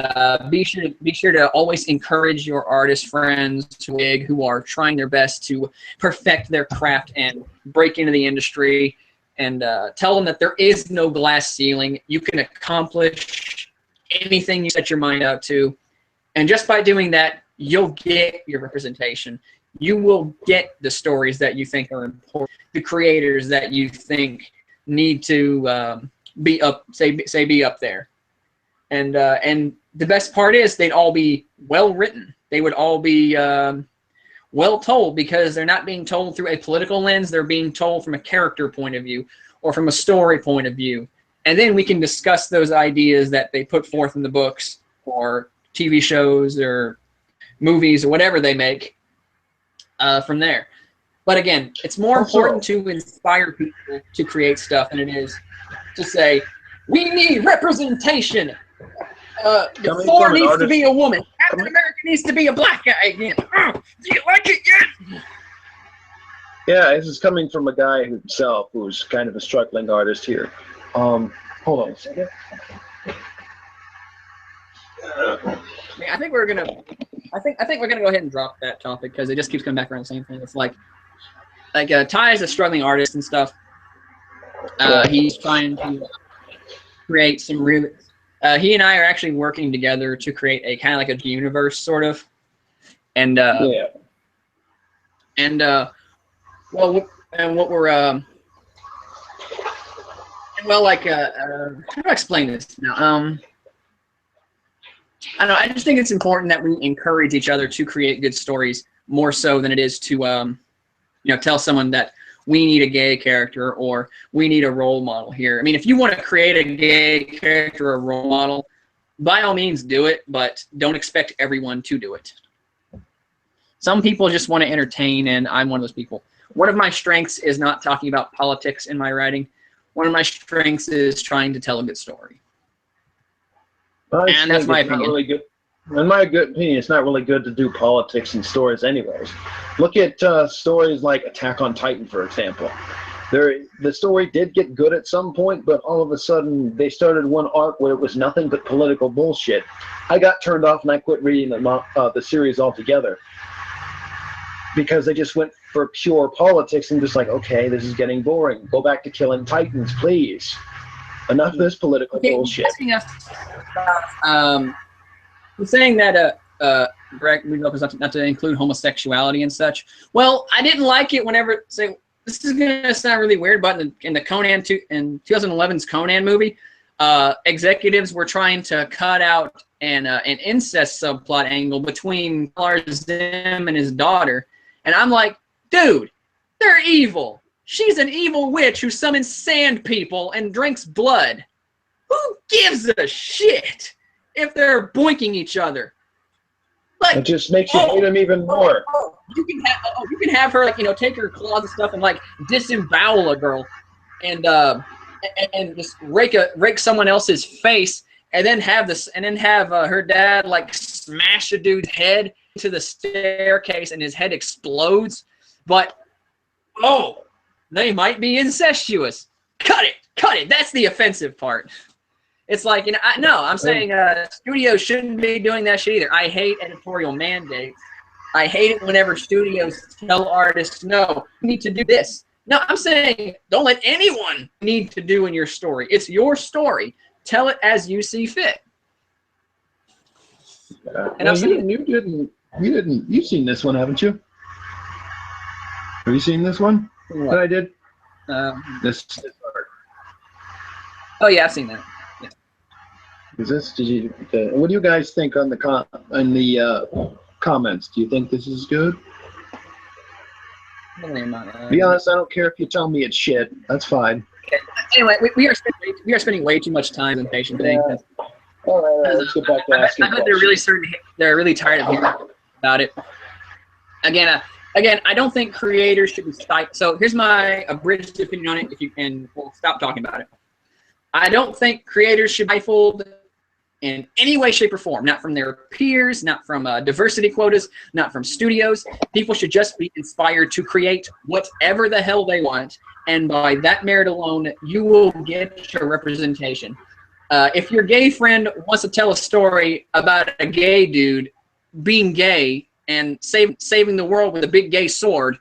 be sure to always encourage your artist friends who are trying their best to perfect their craft and break into the industry, and tell them that there is no glass ceiling. You can accomplish anything you set your mind out to, and just by doing that, you'll get your representation. You will get the stories that you think are important, the creators that you think need to be up there. And the best part is they'd all be well written. They would all be well told, because they're not being told through a political lens. They're being told from a character point of view or from a story point of view. And then we can discuss those ideas that they put forth in the books or TV shows or movies or whatever they make from there. But again, it's more important to inspire people to create stuff than it is to say, we need representation. Thor needs to be a woman. Captain America needs to be a black guy again. Do you like it yet? Yeah, this is coming from a guy himself who's kind of a struggling artist here. Hold on a second. I think we're gonna go ahead and drop that topic because it just keeps coming back around the same thing. It's like Ty is a struggling artist and stuff. He's trying to create some real. He and I are actually working together to create a kind of like a universe, sort of. And how do I explain this now? I don't know. I just think it's important that we encourage each other to create good stories more so than it is to tell someone that we need a gay character or we need a role model here. I mean, if you want to create a gay character or a role model, by all means do it, but don't expect everyone to do it. Some people just want to entertain, and I'm one of those people. One of my strengths is not talking about politics in my writing. One of my strengths is trying to tell a good story. And that's my opinion. Really good. In my good opinion, it's not really good to do politics in stories anyways. Look at stories like Attack on Titan, for example. The story did get good at some point, but all of a sudden they started one arc where it was nothing but political bullshit. I got turned off and I quit reading the series altogether because they just went for pure politics and just like, okay, this is getting boring. Go back to killing Titans, please. Enough of this political bullshit. Asking us about, saying that Greg, we know not to include homosexuality and such. Well, I didn't like it whenever this is gonna sound really weird, but in the Conan in 2011's Conan movie, executives were trying to cut out an incest subplot angle between Zim and his daughter, and I'm like, dude, they're evil. She's an evil witch who summons sand people and drinks blood. Who gives a shit if they're boinking each other? Like, it just makes you hate them even more. You can have her, like, take her claws and stuff and like disembowel a girl, and just rake someone else's face, and then have her dad like smash a dude's head into the staircase and his head explodes. But they might be incestuous. Cut it. That's the offensive part. It's like, I'm saying studios shouldn't be doing that shit either. I hate editorial mandates. I hate it whenever studios tell artists, no, you need to do this. No, I'm saying don't let anyone need to do in your story. It's your story. Tell it as you see fit. And you've seen this one, haven't you? Have you seen this one that I did? This art. Oh yeah, I've seen that. Yeah. Is this? What do you guys think on the comments? Do you think this is good? Be honest. I don't care if you tell me it's shit. That's fine. Okay. Anyway, we are spending way too much time on patient things. All right, let's get back to asking I bet they're really tired of hearing about it. Again, I don't think creators should be stifled. So here's my abridged opinion on it. And we'll stop talking about it. I don't think creators should be stifled in any way, shape, or form. Not from their peers, not from diversity quotas, not from studios. People should just be inspired to create whatever the hell they want, and by that merit alone, you will get your representation. If your gay friend wants to tell a story about a gay dude being gay and saving the world with a big gay sword,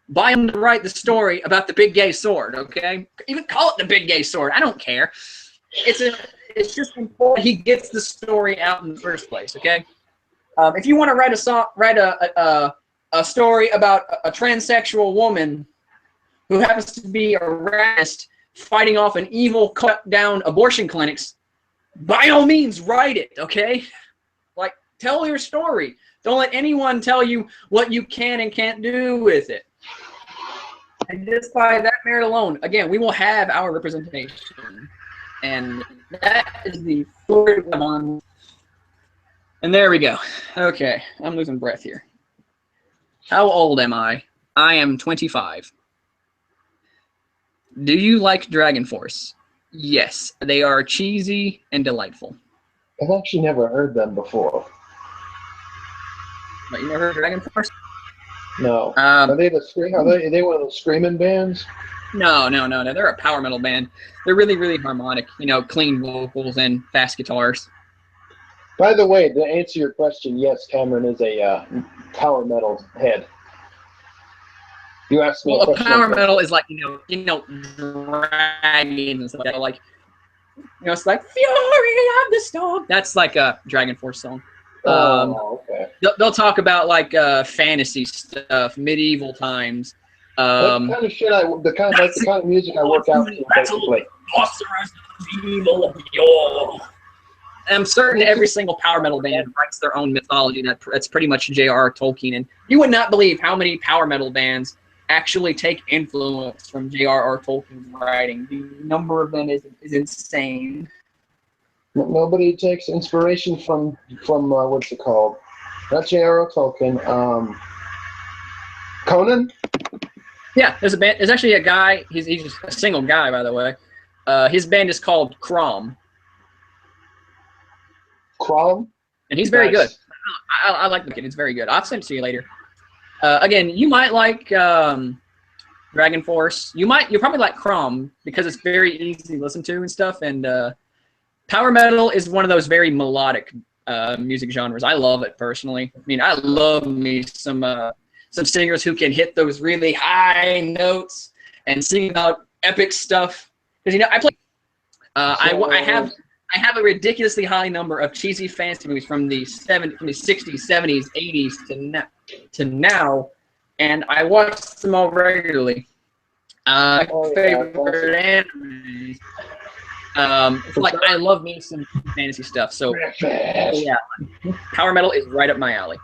buy him to write the story about the big gay sword, okay? Even call it the big gay sword. I don't care. It's just important he gets the story out in the first place, okay? If you want to write a story about a transsexual woman who happens to be a racist fighting off an evil cut down abortion clinics, by all means write it, okay? Like, tell your story. Don't let anyone tell you what you can and can't do with it. And just by that merit alone, again, we will have our representation. And that is the third one. And there we go. Okay, I'm losing breath here. How old am I? I am 25. Do you like Dragon Force? Yes, they are cheesy and delightful. I've actually never heard them before. But you never heard Dragon Force? No. Are they one of those screaming bands? No. They're a power metal band. They're really, really harmonic. Clean vocals and fast guitars. By the way, to answer your question, yes, Cameron is a power metal head. You asked me. Well, power metal is like dragons and stuff like. It's like Fury of the Storm. That's like a Dragon Force song. Okay. They'll talk about like fantasy stuff, medieval times. That's the kind of shit the kind of music I work out to, basically. I'm certain every single power metal band writes their own mythology. That's pretty much J.R.R. Tolkien, and you would not believe how many power metal bands actually take influence from J.R.R. Tolkien's writing. The number of them is insane. Nobody takes inspiration from what's it called? Not J.R.R. Tolkien. Conan. Yeah, there's a band. There's actually a guy. He's just a single guy, by the way. His band is called Crom. Crom. And he's very good. I like the kid. It's very good. I'll send it to you later. Again, you might like Dragon Force. You'll probably like Crom because it's very easy to listen to and stuff. And power metal is one of those very melodic music genres. I love it personally. I mean, I love me some singers who can hit those really high notes and sing about epic stuff. Because I have a ridiculously high number of cheesy fantasy movies from the 60s, 70s, 80s to now, and I watch them all regularly. Favorite anime. Like I love me some fantasy stuff. So yeah, Power Metal is right up my alley.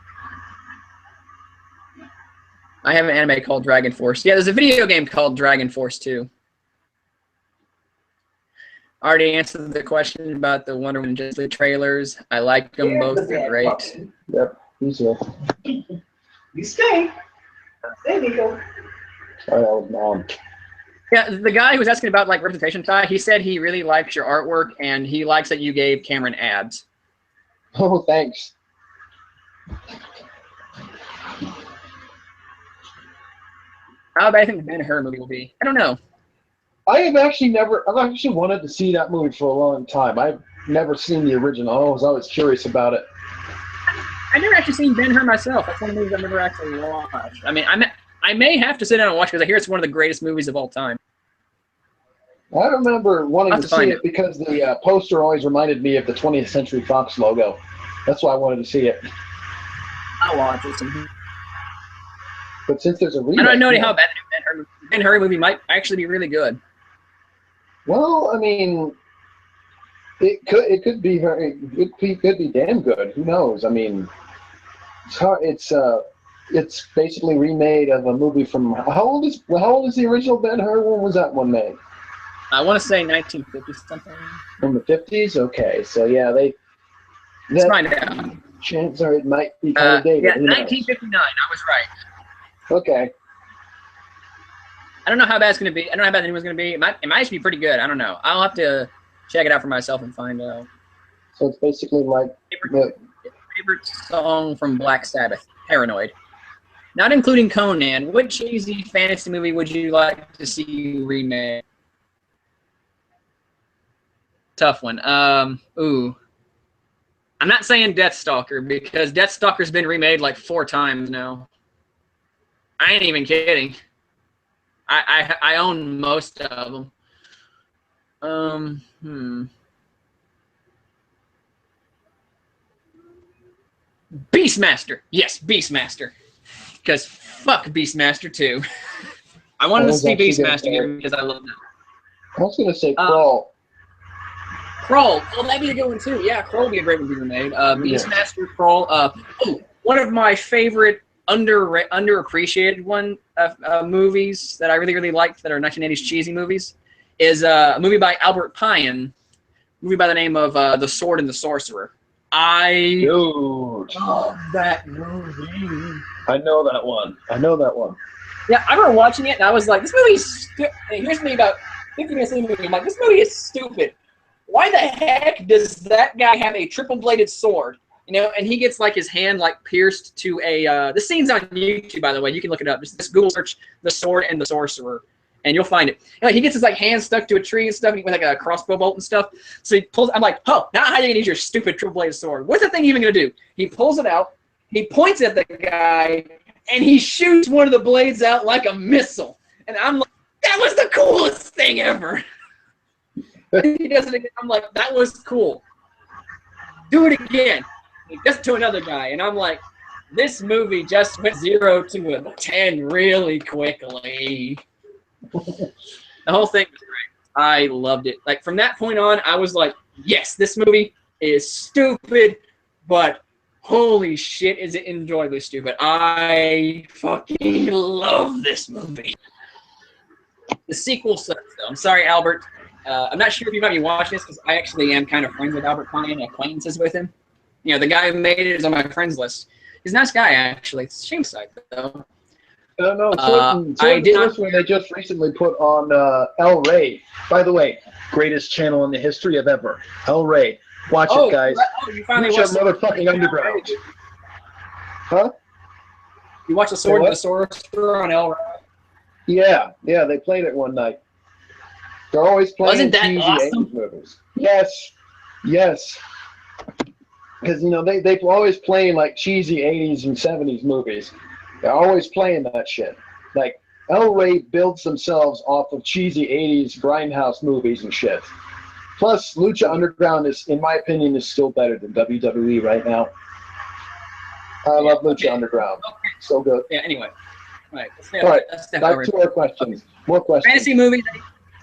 I have an anime called Dragon Force. Yeah, there's a video game called Dragon Force 2. I already answered the question about the Wonder Woman and Justice League trailers. I like them both. They're great. Yep, he's here. You stay. Stay, Nico. Sorry, I was mom. Yeah, the guy who was asking about like representation, Ty, he said he really likes your artwork and he likes that you gave Cameron abs. Oh, thanks. How bad I think the Ben-Hur movie will be. I don't know. I've actually wanted to see that movie for a long time. I've never seen the original. I was always curious about it. I've never actually seen Ben-Hur myself. That's one of the movies I've never actually watched. I mean, I may have to sit down and watch it because I hear it's one of the greatest movies of all time. I remember wanting to see it because the poster always reminded me of the 20th Century Fox logo. That's why I wanted to see it. I'll watch it. But since there's a remake, I don't know how bad the Ben-Hur movie might actually be really good. Well, I mean, it could be damn good. Who knows? I mean, it's hard. It's basically remade of a movie from how old is the original Ben-Hur? When was that one made? I want to say 1950 something. From the 50s. Okay, so yeah, let's find out. Chances are it might be kind of dated. Yeah, 1959. I was right. Okay. I don't know how bad it's going to be. I don't know how bad the new one's going to be. It might actually be pretty good. I don't know. I'll have to check it out for myself and find out. So it's basically like favorite song from Black Sabbath, Paranoid. Not including Conan. What cheesy fantasy movie would you like to see remade? Tough one. Ooh. I'm not saying Deathstalker because Deathstalker's been remade like 4 times now. I ain't even kidding. I own most of them. Beastmaster. Yes, Beastmaster. Because fuck Beastmaster 2. I wanted to see Beastmaster again because I love that. I was going to say Crawl. Crawl. Oh, that'd be a good one too. Yeah, Crawl would be a great movie remade. Beastmaster, Crawl. One of my favorite underappreciated movies that I really liked that are 1980s cheesy movies is a movie by Albert Pine, a movie by the name of The Sword and the Sorcerer. I love that movie. I know that one. Yeah, I remember watching it and I was like, this movie is stupid. Here's me about 50 minutes into the movie. I'm like, this movie is stupid. Why the heck does that guy have a triple-bladed sword? You know, and he gets like his hand like pierced to a. The scene's on YouTube, by the way. You can look it up. Just Google search "The Sword and the Sorcerer," and you'll find it. You know, he gets his like hand stuck to a tree and stuff with like a crossbow bolt and stuff. So he pulls. I'm like, oh, now how are you gonna use your stupid triple-bladed sword? What's the thing even gonna do? He pulls it out. He points at the guy, and he shoots one of the blades out like a missile. And I'm like, that was the coolest thing ever. He does it again. I'm like, that was cool. Do it again. Just to another guy, and I'm like, this movie just went 0 to a 10 really quickly. The whole thing was great. I loved it. Like from that point on, I was like, yes, this movie is stupid, but holy shit, is it enjoyably stupid. I fucking love this movie. The sequel sucks, though. I'm sorry, Albert. I'm not sure if you might be watching this because I actually am kind of friends with Albert Pine and acquaintances with him. You know, the guy who made it is on my friends list. He's a nice guy, actually. It's a shame side, though. No, certain they just recently put on El Rey. By the way, greatest channel in the history of ever. El Rey. Watch it, guys. You finally watched motherfucking underground. Huh? You watched The Sword and the Sorcerer on El Rey? Yeah, they played it one night. They're always playing cheesy awesome? 80s movies. Yes. Because, you know, they're always playing, like, cheesy 80s and 70s movies. They're always playing that shit. Like, El Rey builds themselves off of cheesy 80s grindhouse movies and shit. Plus, Lucha Underground is, in my opinion, is still better than WWE right now. I love Lucha Underground. Okay. So good. Yeah. Anyway. All right. All right. Back to our questions. Okay. More questions. Fantasy movies that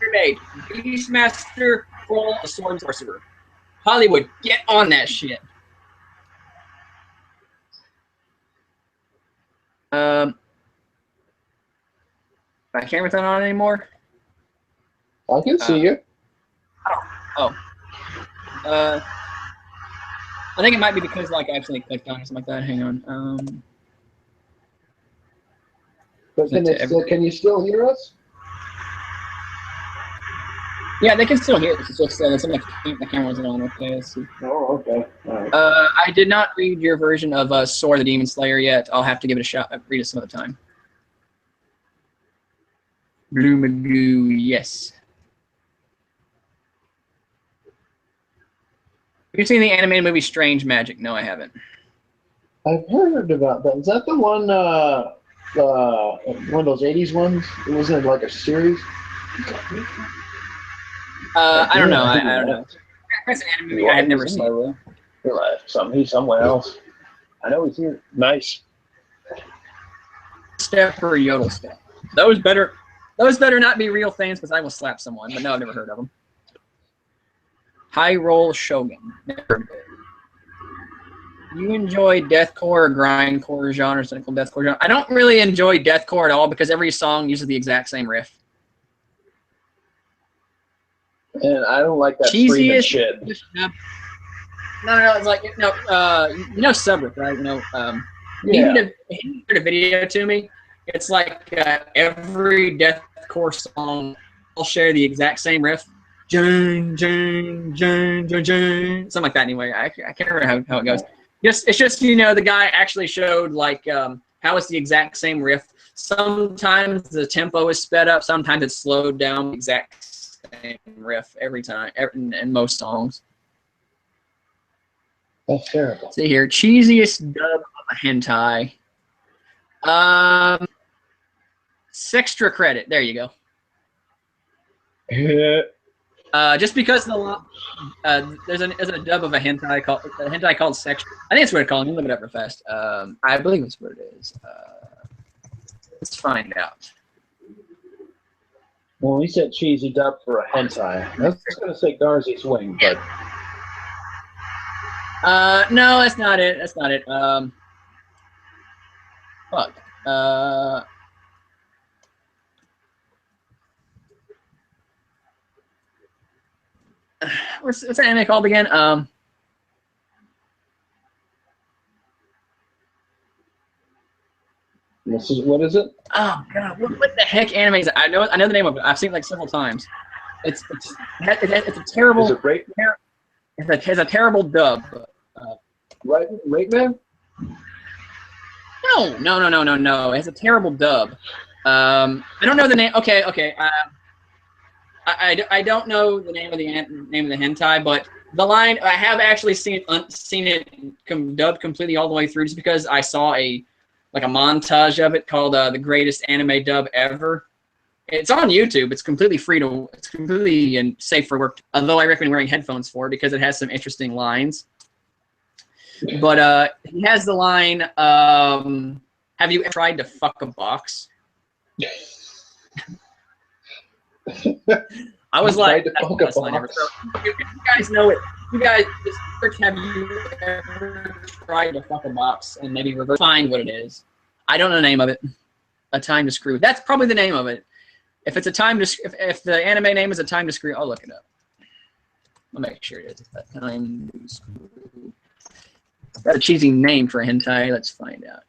you made: Beastmaster, Troll, a Sword Sorcerer. Hollywood, get on that shit. My camera's not on anymore. I can see you. Oh. I think it might be because like I actually clicked on it or something like that. Hang on. But can you still hear us? Yeah, they can still hear us. It's just the camera wasn't on. Okay, let's see. Oh, okay. All right. I did not read your version of Sword the Demon Slayer yet. I'll have to give it a shot. Read it some other time. Blue Magoo, yes. Have you seen the animated movie Strange Magic? No, I haven't. I've heard about that. Is that the one of those 80s ones? It wasn't like a series? I don't know. I don't know. That's an anime movie I have never seen. You're right. He's somewhere else. I know he's here. Nice. Step or Yodel Step. Those better not be real things because I will slap someone. But no, I've never heard of them. High Roll Shogun. Never. You enjoy deathcore or grindcore genre, cynical deathcore genre? I don't really enjoy deathcore at all because every song uses the exact same riff. And I don't like that screaming shit. No, it's like you know Subject, right? He did a video to me. It's like every deathcore song will share the exact same riff. Jane, something like that. Anyway, I can't remember how it goes. It's just the guy actually showed like how it's the exact same riff. Sometimes the tempo is sped up, sometimes it's slowed down. Exact same riff every time, in most songs. That's terrible. See here, cheesiest dub of a hentai. Sextra credit. There you go. Just because there's a dub of a hentai called Sex. I think it's what it's called. Let me look it up real fast. I believe it's what it is. Let's find out. Well, he said cheesy dub for a hentai. I was going to say Darcy's Wing, but no, that's not it. That's not it. Fuck. What's that anime called again? What is it? Oh god, what the heck anime is it? I know the name of it. I've seen it like several times. It's a terrible. Is it Rape? It's a terrible dub. Rape Man? No. It's a terrible dub. I don't know the name. Okay. I don't know the name of the hentai, but the line I have actually seen it dubbed completely all the way through, just because I saw a montage of it called the greatest anime dub ever. It's on YouTube. It's completely free it's completely and safe for work. Although I recommend wearing headphones for it because it has some interesting lines. But he has the line, "Have you ever tried to fuck a box?" I was like, that's line ever. So, if you guys know it, you guys just search, "Have you ever tried to fuck a box?" and maybe find what it is. I don't know the name of it. A Time to Screw. That's probably the name of it. If it's if the anime name is A Time to Screw, I'll look it up. I'll make sure it is A Time to Screw. Got a cheesy name for a hentai. Let's find out.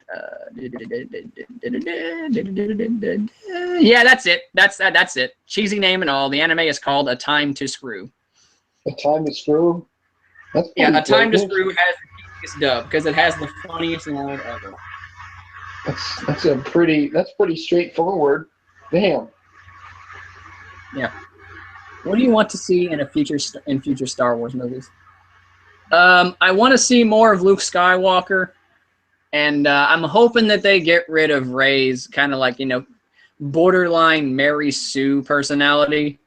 Yeah, that's it. That's it. Cheesy name and all. The anime is called A Time to Screw. A Time to Screw? Yeah, A Time to Screw has the cheesiest dub because it has the funniest line ever. That's pretty straightforward. Damn. Yeah. What do you want to see in future Star Wars movies? I want to see more of Luke Skywalker, and I'm hoping that they get rid of Rey's kind of like borderline Mary Sue personality.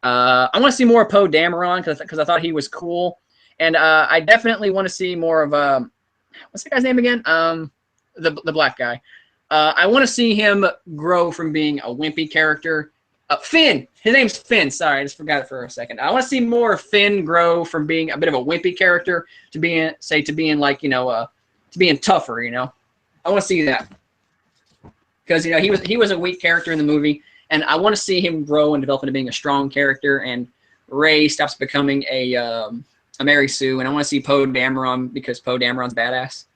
I want to see more of Poe Dameron because I thought he was cool, and I definitely want to see more of what's the guy's name again? The black guy. I want to see him grow from being a wimpy character. Finn. His name's Finn. Sorry, I just forgot it for a second. I want to see more of Finn grow from being a bit of a wimpy character to being, like, to being tougher. I want to see that because he was a weak character in the movie, and I want to see him grow and develop into being a strong character. And Rey stops becoming a Mary Sue, and I want to see Poe Dameron because Poe Dameron's badass.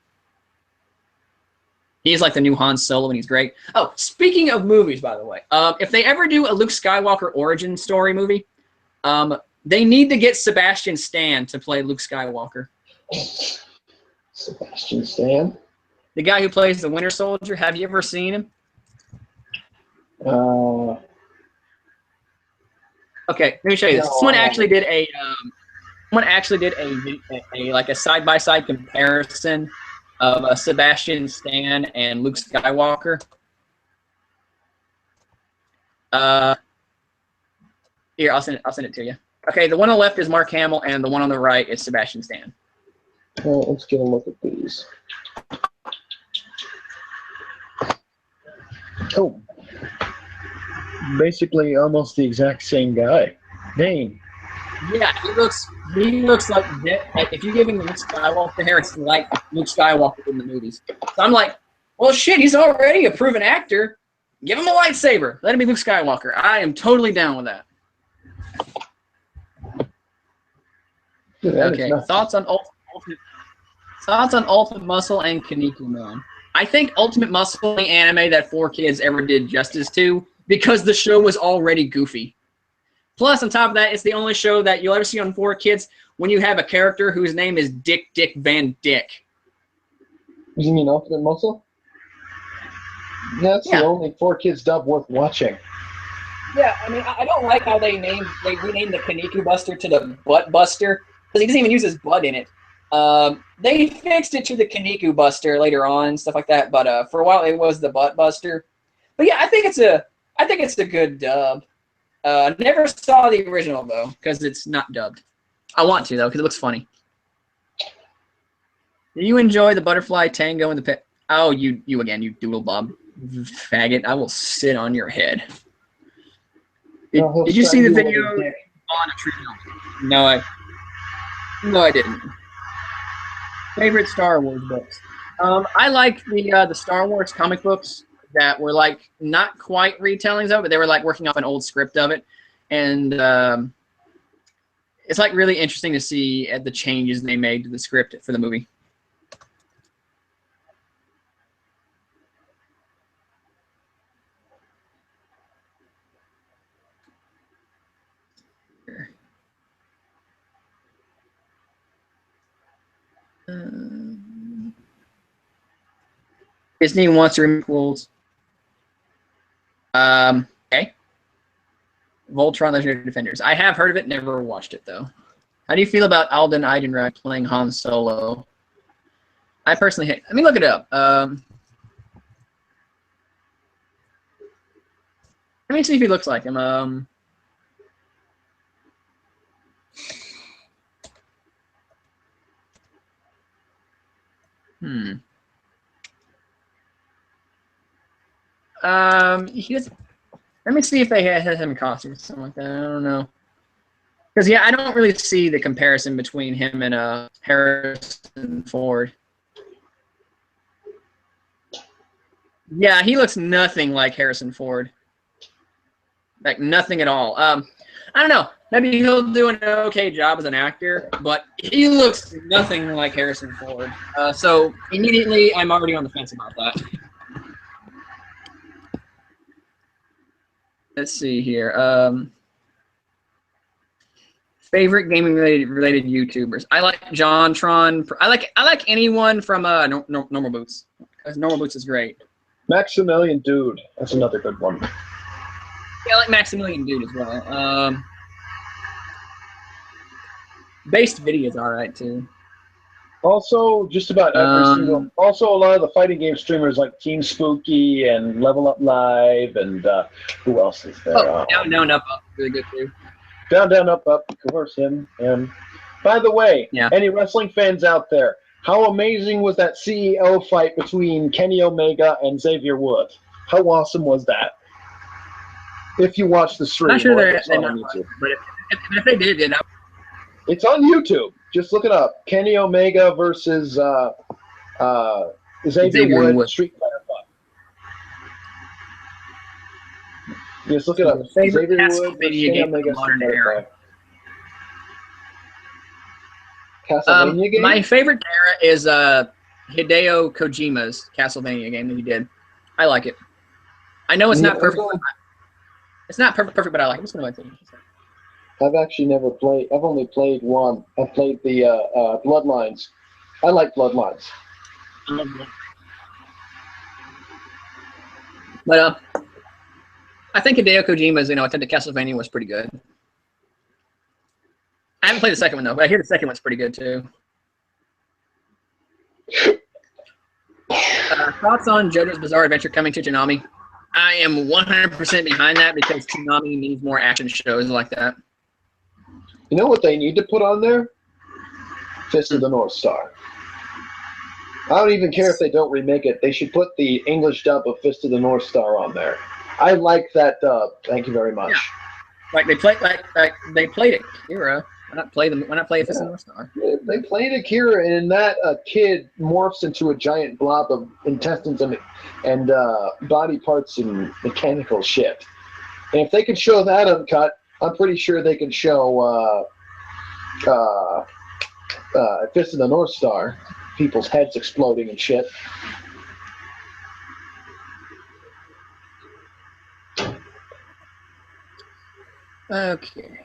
He's like the new Han Solo, and he's great. Oh, speaking of movies, by the way, if they ever do a Luke Skywalker origin story movie, they need to get Sebastian Stan to play Luke Skywalker. Sebastian Stan? The guy who plays the Winter Soldier. Have you ever seen him? Okay, let me show you this. No, Someone actually did a like a side-by-side comparison of Sebastian Stan and Luke Skywalker. Here, I'll send it to you. Okay, the one on the left is Mark Hamill, and the one on the right is Sebastian Stan. Well, let's get a look at these. Oh, basically almost the exact same guy. Dang. Yeah, he looks like if you give him Luke Skywalker hair, it's like Luke Skywalker in the movies. So I'm like, well, shit, he's already a proven actor. Give him a lightsaber. Let him be Luke Skywalker. I am totally down with that. Dude, Okay, thoughts on Ultimate Muscle and Kaneki Man. I think Ultimate Muscle, the anime that 4Kids ever did justice to, because the show was already goofy. Plus, on top of that, it's the only show that you'll ever see on 4Kids when you have a character whose name is Dick Van Dyke. You mean Ultimate Muscle? That's the only 4Kids dub worth watching. Yeah, I mean, I don't like how they renamed the Kaneki Buster to the Butt Buster, because he doesn't even use his butt in it. They fixed it to the Kaneki Buster later on and stuff like that, but for a while it was the Butt Buster. But yeah, I think it's a good dub. Never saw the original though, because it's not dubbed. I want to though, because it looks funny. Do you enjoy the butterfly tango in the pit? Oh, you again, you doodle bob faggot! I will sit on your head. Did you see the video on a tree? No, I didn't. Favorite Star Wars books? I like the Star Wars comic books that were like not quite retellings of it, but they were like working off an old script of it, and it's like really interesting to see the changes they made to the script for the movie. Disney wants to remake Wolves. Okay. Voltron Legendary Defenders. I have heard of it, never watched it though. How do you feel about Alden Ehrenreich playing Han Solo? I personally hate. Let me look it up. Let me see if he looks like him. He does. Let me see if they had him in costume or something like that. I don't know. Because yeah, I don't really see the comparison between him and Harrison Ford. Yeah, he looks nothing like Harrison Ford. Like nothing at all. I don't know. Maybe he'll do an okay job as an actor, but he looks nothing like Harrison Ford. So immediately, I'm already on the fence about that. Let's see here. Favorite gaming related YouTubers. I like JonTron. I like anyone from Normal Boots. Because Normal Boots is great. Maximilian Dude. That's another good one. Yeah, I like Maximilian Dude as well. Based Video's alright too. Also, just about every single. Also, a lot of the fighting game streamers like Team Spooky and Level Up Live, and who else is there? No, really good too. Down, down, up, up. Of course, him. By the way, Yeah. any wrestling fans out there, how amazing was that CEO fight between Kenny Omega and Xavier Woods? How awesome was that? If you watch the stream, I'm not sure or they're on not, YouTube. but if they did, you know. It's on YouTube. Just look it up. Kenny Omega versus Xavier Woods Street Fighter fight. Just look it up. Favorite Xavier Woods versus Castlevania Kenny game Omega of the modern Street Fighter era. fight. Castlevania game? My favorite era is Hideo Kojima's Castlevania game that he did. I like it. I know it's not perfect. It's not perfect, but I like it. I'm just gonna wait. I've actually never played. I've only played one. I played the Bloodlines. I like Bloodlines. But I think Hideo Kojima's, attended Castlevania was pretty good. I haven't played the second one though, but I hear the second one's pretty good too. Thoughts on JoJo's Bizarre Adventure coming to Toonami? I am 100% behind that because Toonami needs more action shows like that. You know what they need to put on there? Fist of the North Star. I don't even care if they don't remake it. They should put the English dub of Fist of the North Star on there. I like that dub. Thank you very much. Yeah. Like they played Akira. Why not play Fist of the North Star? They played Akira, and in that a kid morphs into a giant blob of intestines and body parts and mechanical shit. And if they could show that uncut, I'm pretty sure they could show Fist of the North Star, people's heads exploding and shit. Okay.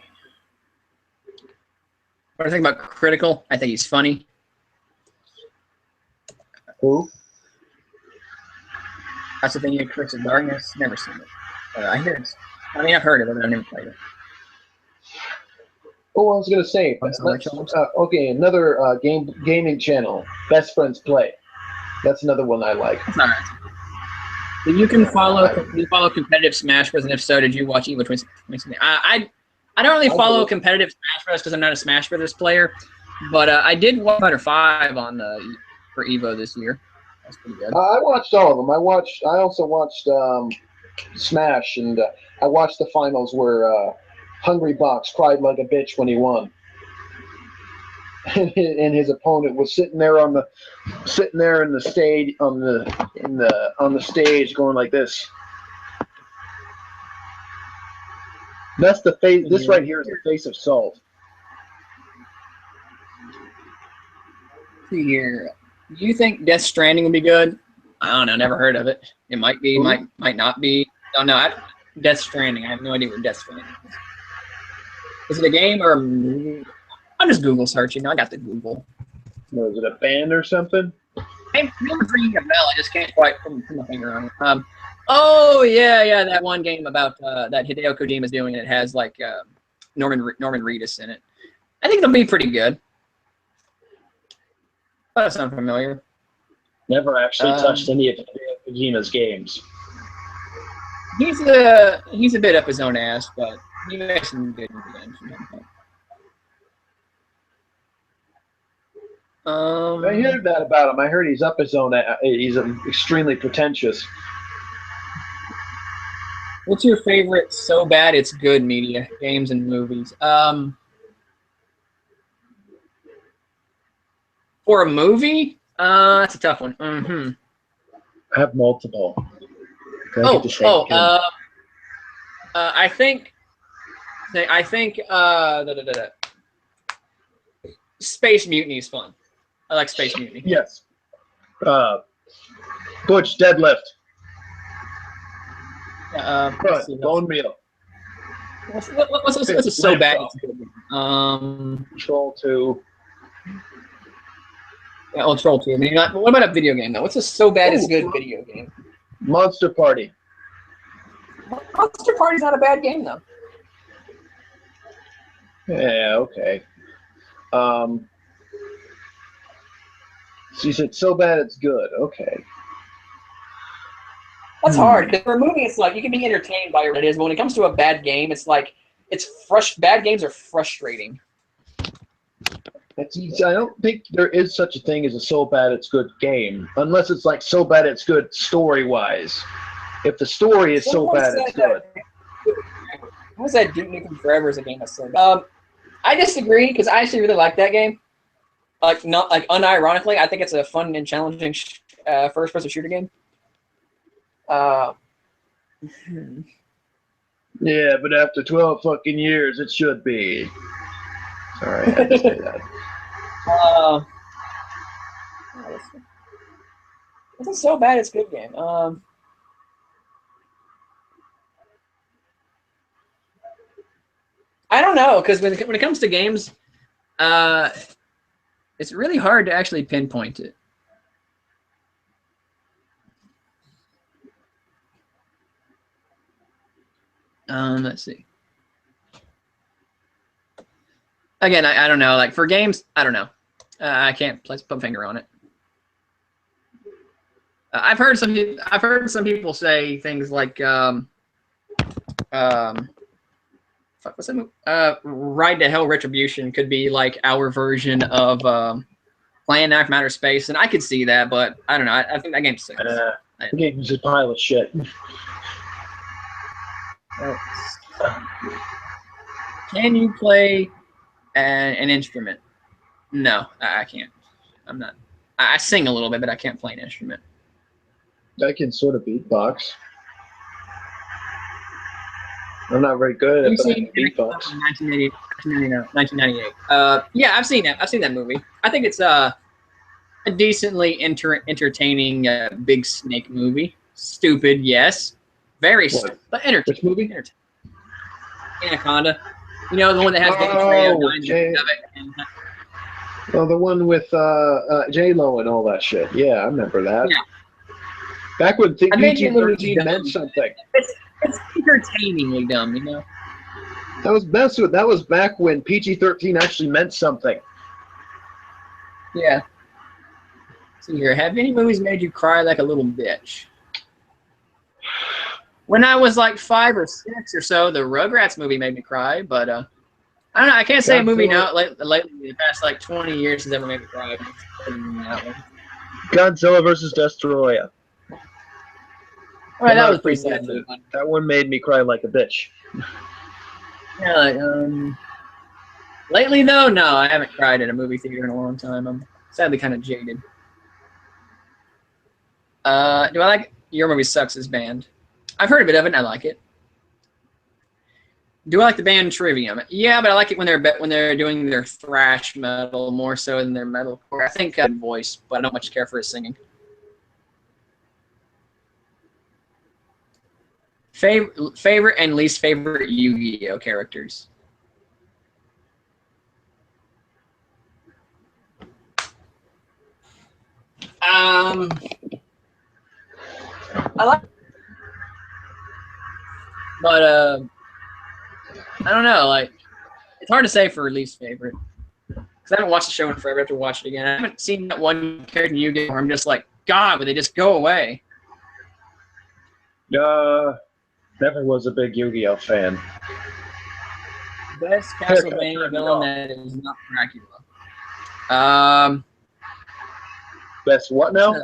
What do you think about Critical? I think he's funny. Who? That's the thing. You Curse of Darkness. Never seen it. I hear it. I mean, I've heard of it, but I've never played it. Oh, I was gonna say. Okay, another gaming channel. Best Friends Play. That's another one I like. That's all right. So you can follow competitive Smash Bros. And if so, did you watch Evo 2016? I don't really follow competitive Smash Bros. Because I'm not a Smash Bros. Player, but I did watch Fighter 5 for Evo this year. That's pretty good. I watched all of them. I also watched Smash, and I watched the finals where Hungry Box cried like a bitch when he won, and his opponent was sitting there in the stage on the stage going like this. That's the face. This right here is the face of Salt. See here. Do you think Death Stranding would be good? I don't know. Never heard of it. It might be. Might not be. Don't know. Death Stranding. I have no idea what Death Stranding is. Is it a game or a movie? I'm just Google searching. I got the Google. Is it a band or something? I'm ringing a bell. I just can't quite put my finger on it. Oh yeah, that one game about that Hideo Kojima's doing. It has like Norman Reedus in it. I think it'll be pretty good. That sounds familiar. Never actually touched any of Kojima's games. He's a bit up his own ass, but he makes some good games. I heard that about him. I heard he's up his own ass. He's extremely pretentious. What's your favorite so bad it's good media, games and movies? For a movie, that's a tough one. I have multiple. I think Space Mutiny is fun. I like Space Mutiny. Yes. Butch Deadlift. Bone meal. What's a so bad it's good? Troll 2. Yeah, well, Troll 2. I mean, what about a video game though? What's a so bad it's good video game? Monster Party. Monster Party's not a bad game though. Yeah, okay. So you said so bad it's good. Okay. That's hard. For a movie, it's like you can be entertained by what it is, but when it comes to a bad game, it's like bad games are frustrating. That's easy. I don't think there is such a thing as a so bad it's good game, unless it's like so bad it's good story-wise. If the story is so bad it's good. How was that Duke Nukem Forever is a game I said? I disagree because I actually really like that game. Like not like unironically, I think it's a fun and challenging first-person shooter game. Yeah, but after 12 fucking years, it should be. Sorry, I had to say that. It's so bad it's a good game. I don't know, because when it comes to games, it's really hard to actually pinpoint it. Let's see. Again, I don't know. Like for games, I don't know. I can't put a finger on it. I've heard some people say things like fuck, what's that movie? Ride to Hell Retribution could be like our version of Plan Knife Matter Space, and I could see that, but I don't know. I think that game's sick. The game's a pile of shit. Can you play an instrument? No, I can't. I'm not. I sing a little bit, but I can't play an instrument. I can sort of beatbox. I'm not very good at it, but I can beatbox. 1998. Yeah, I've seen that. I've seen that movie. I think it's a decently entertaining big snake movie. Stupid, yes. Very stupid, but entertaining. Which movie? Anaconda. You know, the one that has Oh, the one with J-Lo and all that shit. Yeah, I remember that. Yeah. Back when PG-13 meant something. It's entertainingly dumb, you know? That was back when PG-13 actually meant something. Yeah. See here, have any movies made you cry like a little bitch? When I was like 5 or 6 or so, the Rugrats movie made me cry, but I don't know. I can't say a movie now lately in the past like 20 years has ever made me cry. Godzilla vs. Destroyer. All right, that was pretty sad. That one made me cry like a bitch. Yeah, like, lately though, no, I haven't cried at a movie theater in a long time. I'm sadly kind of jaded. Do I like Your Movie Sucks as band? I've heard a bit of it and I like it. Do I like the band Trivium? Yeah, but I like it when they're doing their thrash metal more so than their metalcore. I think voice, but I don't much care for his singing. Favorite and least favorite Yu-Gi-Oh characters. I like, but I don't know. Like, it's hard to say for least favorite because I haven't watched the show in forever. I have to watch it again. I haven't seen that one character in Yu-Gi-Oh where I'm just like, God, but they just go away. Never was a big Yu-Gi-Oh fan. Best Castlevania villain that is not Dracula. Best what now?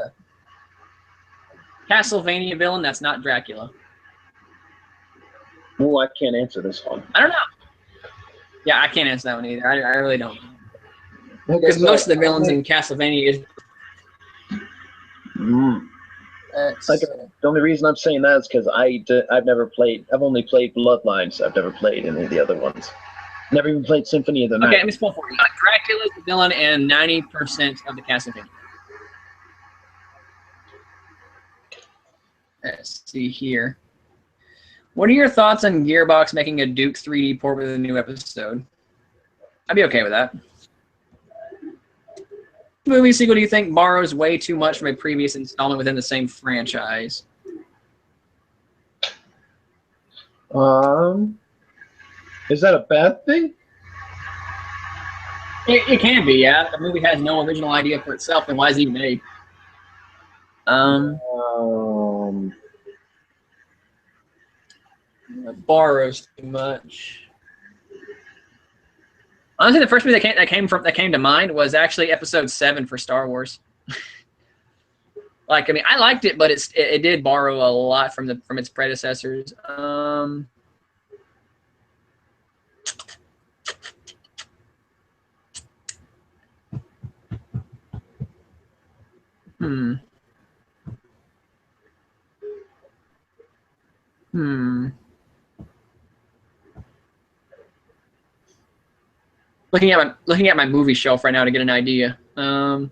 Castlevania villain that's not Dracula. Oh, I can't answer this one. I don't know. Yeah, I can't answer that one either. I really don't. Because most of the villains in Castlevania is. The only reason I'm saying that is because I've never played. I've only played Bloodlines. I've never played any of the other ones. Never even played Symphony of the Night. Okay, let me spell for you. Dracula's the villain in 90% of the Castlevania. Let's see here. What are your thoughts on Gearbox making a Duke 3D port with a new episode? I'd be okay with that. Movie sequel do you think borrows way too much from a previous installment within the same franchise? Is that a bad thing? It can be, yeah. The movie has no original idea for itself, then why is it even made? It borrows too much. Honestly, the first movie that came to mind was actually Episode 7 for Star Wars. Like, I mean, I liked it, but it did borrow a lot from its predecessors. Looking at my movie shelf right now to get an idea. I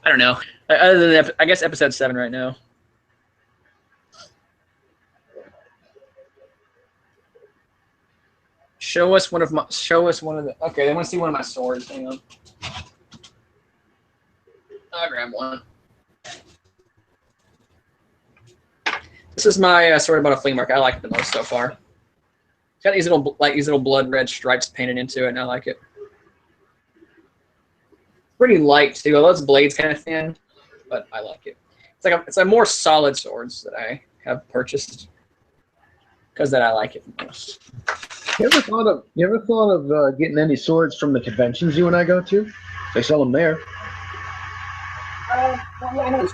don't know. Other than I guess Episode 7 right now. Show us one of the. Okay, they want to see one of my swords. Hang on. I'll grab one. This is my sword about a flea market. I like it the most so far. It's got these little blood red stripes painted into it, and I like it. Pretty light too. Although its blade's kind of thin, but I like it. It's like more solid swords that I have purchased because I like it the most. You ever thought of getting any swords from the conventions you and I go to? They sell them there. It's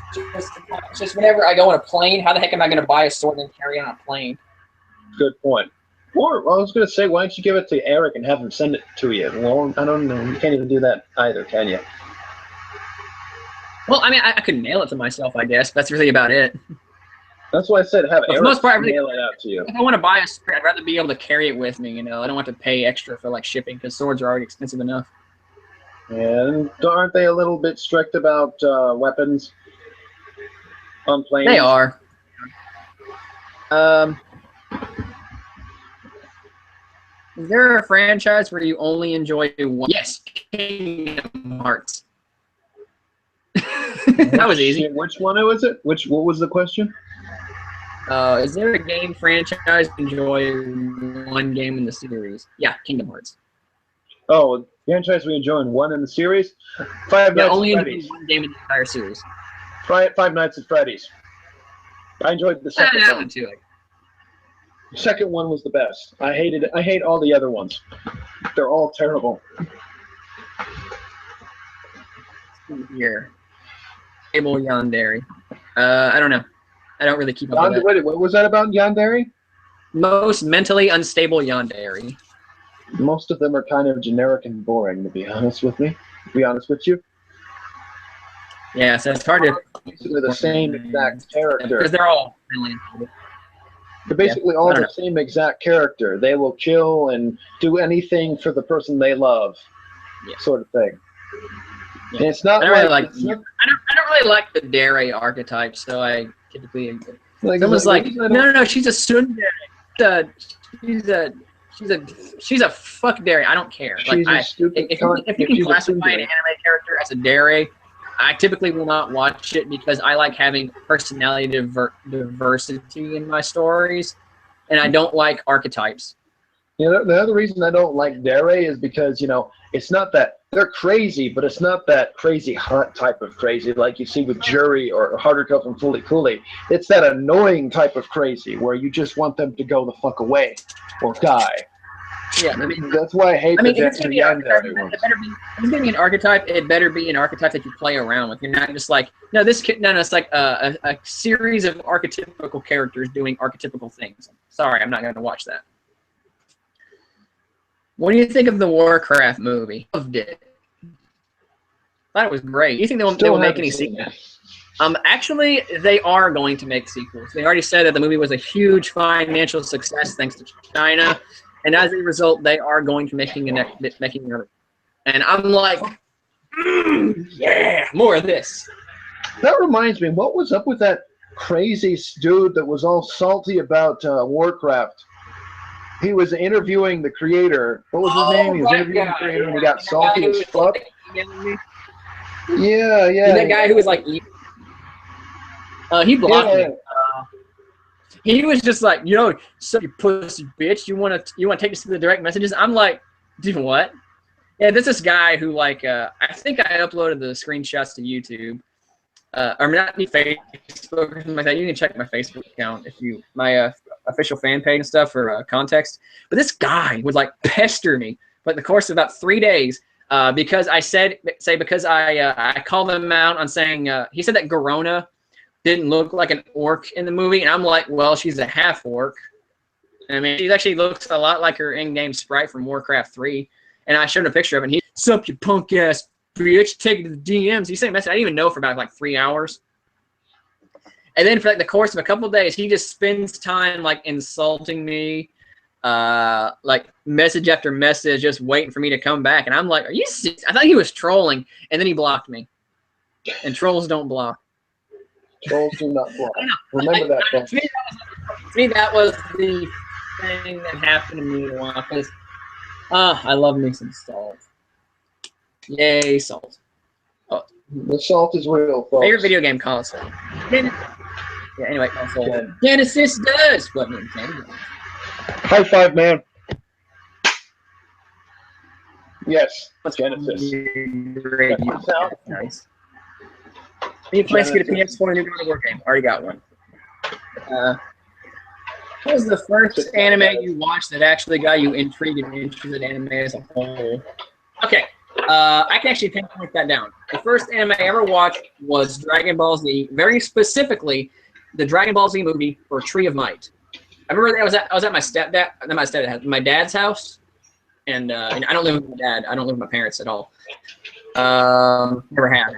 just whenever I go on a plane, how the heck am I going to buy a sword and carry it on a plane? Good point. Or I was going to say, why don't you give it to Eric and have him send it to you? Well, I don't know. You can't even do that either, can you? Well, I mean, I could mail it to myself, I guess. That's really about it. That's why I said have Eric most part, mail it out to you. If I want to buy a sword, I'd rather be able to carry it with me. You know, I don't want to pay extra for like shipping because swords are already expensive enough. And aren't they a little bit strict about weapons on planes? They are. Is there a franchise where you only enjoy one? Yes, Kingdom Hearts. That was easy. Which one was it? What was the question? Is there a game franchise you enjoy one game in the series? Yeah, Kingdom Hearts. Oh, franchise we enjoy one in the series? Five Nights only at Freddy's. One game in the entire series. Five Nights at Freddy's. I enjoyed the second that one. one too. The second one was the best. I hate all the other ones. They're all terrible. Here. Stable Yandere. I don't know. I don't really keep up with that. Wait, what was that about Yandere? Most mentally unstable Yandere. Most of them are kind of generic and boring, to be honest with you. Yeah, so it's hard to. Basically the same exact character. Because they're all mentally unstable. They're basically all the same exact character. They will kill and do anything for the person they love, sort of thing. Yeah. And it's not I don't really like the Dere archetype, so I typically someone's like, no, she's a tsundere. She's a fuck Dere. I don't care. Like, if you can classify an anime character as a Dere, I typically will not watch it because I like having personality diversity in my stories, and I don't like archetypes. You know, the other reason I don't like Dere is because, you know, it's not that they're crazy, but it's not that crazy hot type of crazy like you see with Jury or Harder from Fully Cooley. It's that annoying type of crazy where you just want them to go the fuck away or die. Yeah, I mean, that's why I hate if the it's going to be an archetype, it better be an archetype that you play around with. You're not just like, it's like a series of archetypical characters doing archetypical things. Sorry, I'm not going to watch that. What do you think of the Warcraft movie? Loved it. Thought it was great. You think they will make any sequels? Actually, they are going to make sequels. They already said that the movie was a huge financial success thanks to China. And as a result, they are going to making another. And I'm like, yeah, more of this. That reminds me, what was up with that crazy dude that was all salty about Warcraft? He was interviewing the creator. What was his name? He was interviewing the creator and he got salty as fuck. Yeah. That guy who was like, he blocked me. He was just like, so you pussy bitch, you want to take this to the direct messages? I'm like, dude, what? Yeah, there's this guy who like, I think I uploaded the screenshots to YouTube, or not Facebook or something like that. You can check my Facebook account if you official fan page and stuff for context. But this guy would like pester me for like the course of about 3 days because I called him out on saying he said that Garona didn't look like an orc in the movie, and I'm like, well, she's a half orc. I mean, she actually looks a lot like her in-game sprite from Warcraft 3. And I showed him a picture of it, and he's, sup, you punk-ass bitch, take it to the DMs. He sent a message. I didn't even know for about like 3 hours. And then for like the course of a couple of days, he just spends time like insulting me, like message after message, just waiting for me to come back. And I'm like, are you serious? I thought he was trolling, and then he blocked me. And trolls don't block. Trolls do not block. Remember that, folks. To me, that was the thing that happened to me a while, because I love me some salt. Yay, salt. Oh. The salt is real, folks. Favorite video game console? Yeah, anyway, console. Yeah. Genesis does what Nintendo. High five, man. Yes, Genesis. Great. Nice. Need a place to get a PS4 and a new God of War game. Already got one. What was the first anime you watched that actually got you intrigued and interested in anime as a whole? Okay, I can actually pinpoint that down. The first anime I ever watched was Dragon Ball Z, very specifically the Dragon Ball Z movie for Tree of Might. I remember I was at my dad's house, and I don't live with my dad. I don't live with my parents at all. Never have.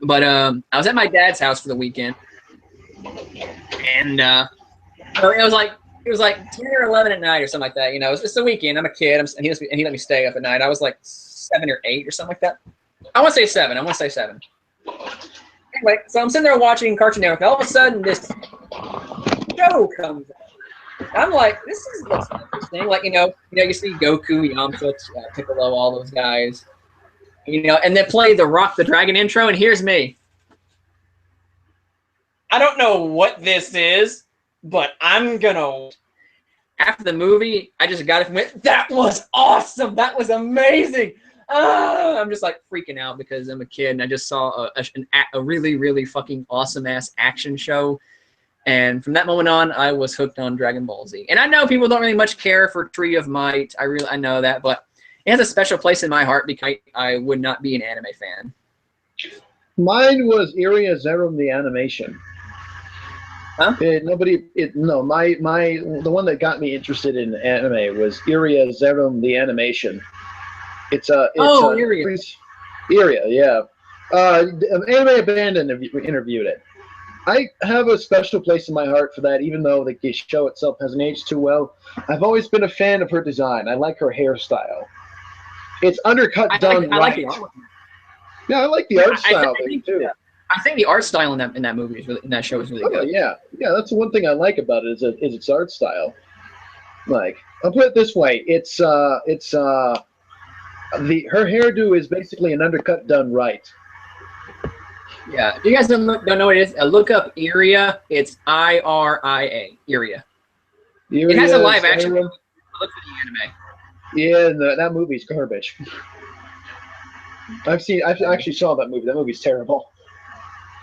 But I was at my dad's house for the weekend, and it was like 10 or 11 at night or something like that. You know, it's the weekend. I'm a kid, and he let me stay up at night. I was like 7 or 8 or something like that. I want to say 7. Anyway, so I'm sitting there watching Cartoon Network. All of a sudden, this show comes out. I'm like, this looks interesting. Like, you see Goku, Yamcha, Piccolo, all those guys. And then play the Rock the Dragon intro, and here's me. I don't know what this is, but I'm gonna. After the movie, I just got it from it. That was awesome. That was amazing. I'm just like freaking out because I'm a kid and I just saw a really, really fucking awesome ass action show. And from that moment on, I was hooked on Dragon Ball Z. And I know people don't really much care for Tree of Might. I know that, but it has a special place in my heart because I would not be an anime fan. Mine was Iria Zerum the animation. Huh? The one that got me interested in anime was Iria Zerum the animation. Iria. Iria, yeah. Anime Abandon interviewed it. I have a special place in my heart for that, even though the show itself hasn't aged too well. I've always been a fan of her design. I like her hairstyle. It's undercut done right. Like the art. Yeah, I like the art style too. I think the art style in that movie in that show is really good. Yeah, that's the one thing I like about it is its art style. Like, I'll put it this way: her hairdo is basically an undercut done right. Yeah, if you guys don't know what it is, look up Iria. It's Iria. Iria. It has a live action. Look for the anime. Yeah, that movie's garbage. I actually saw that movie. That movie's terrible.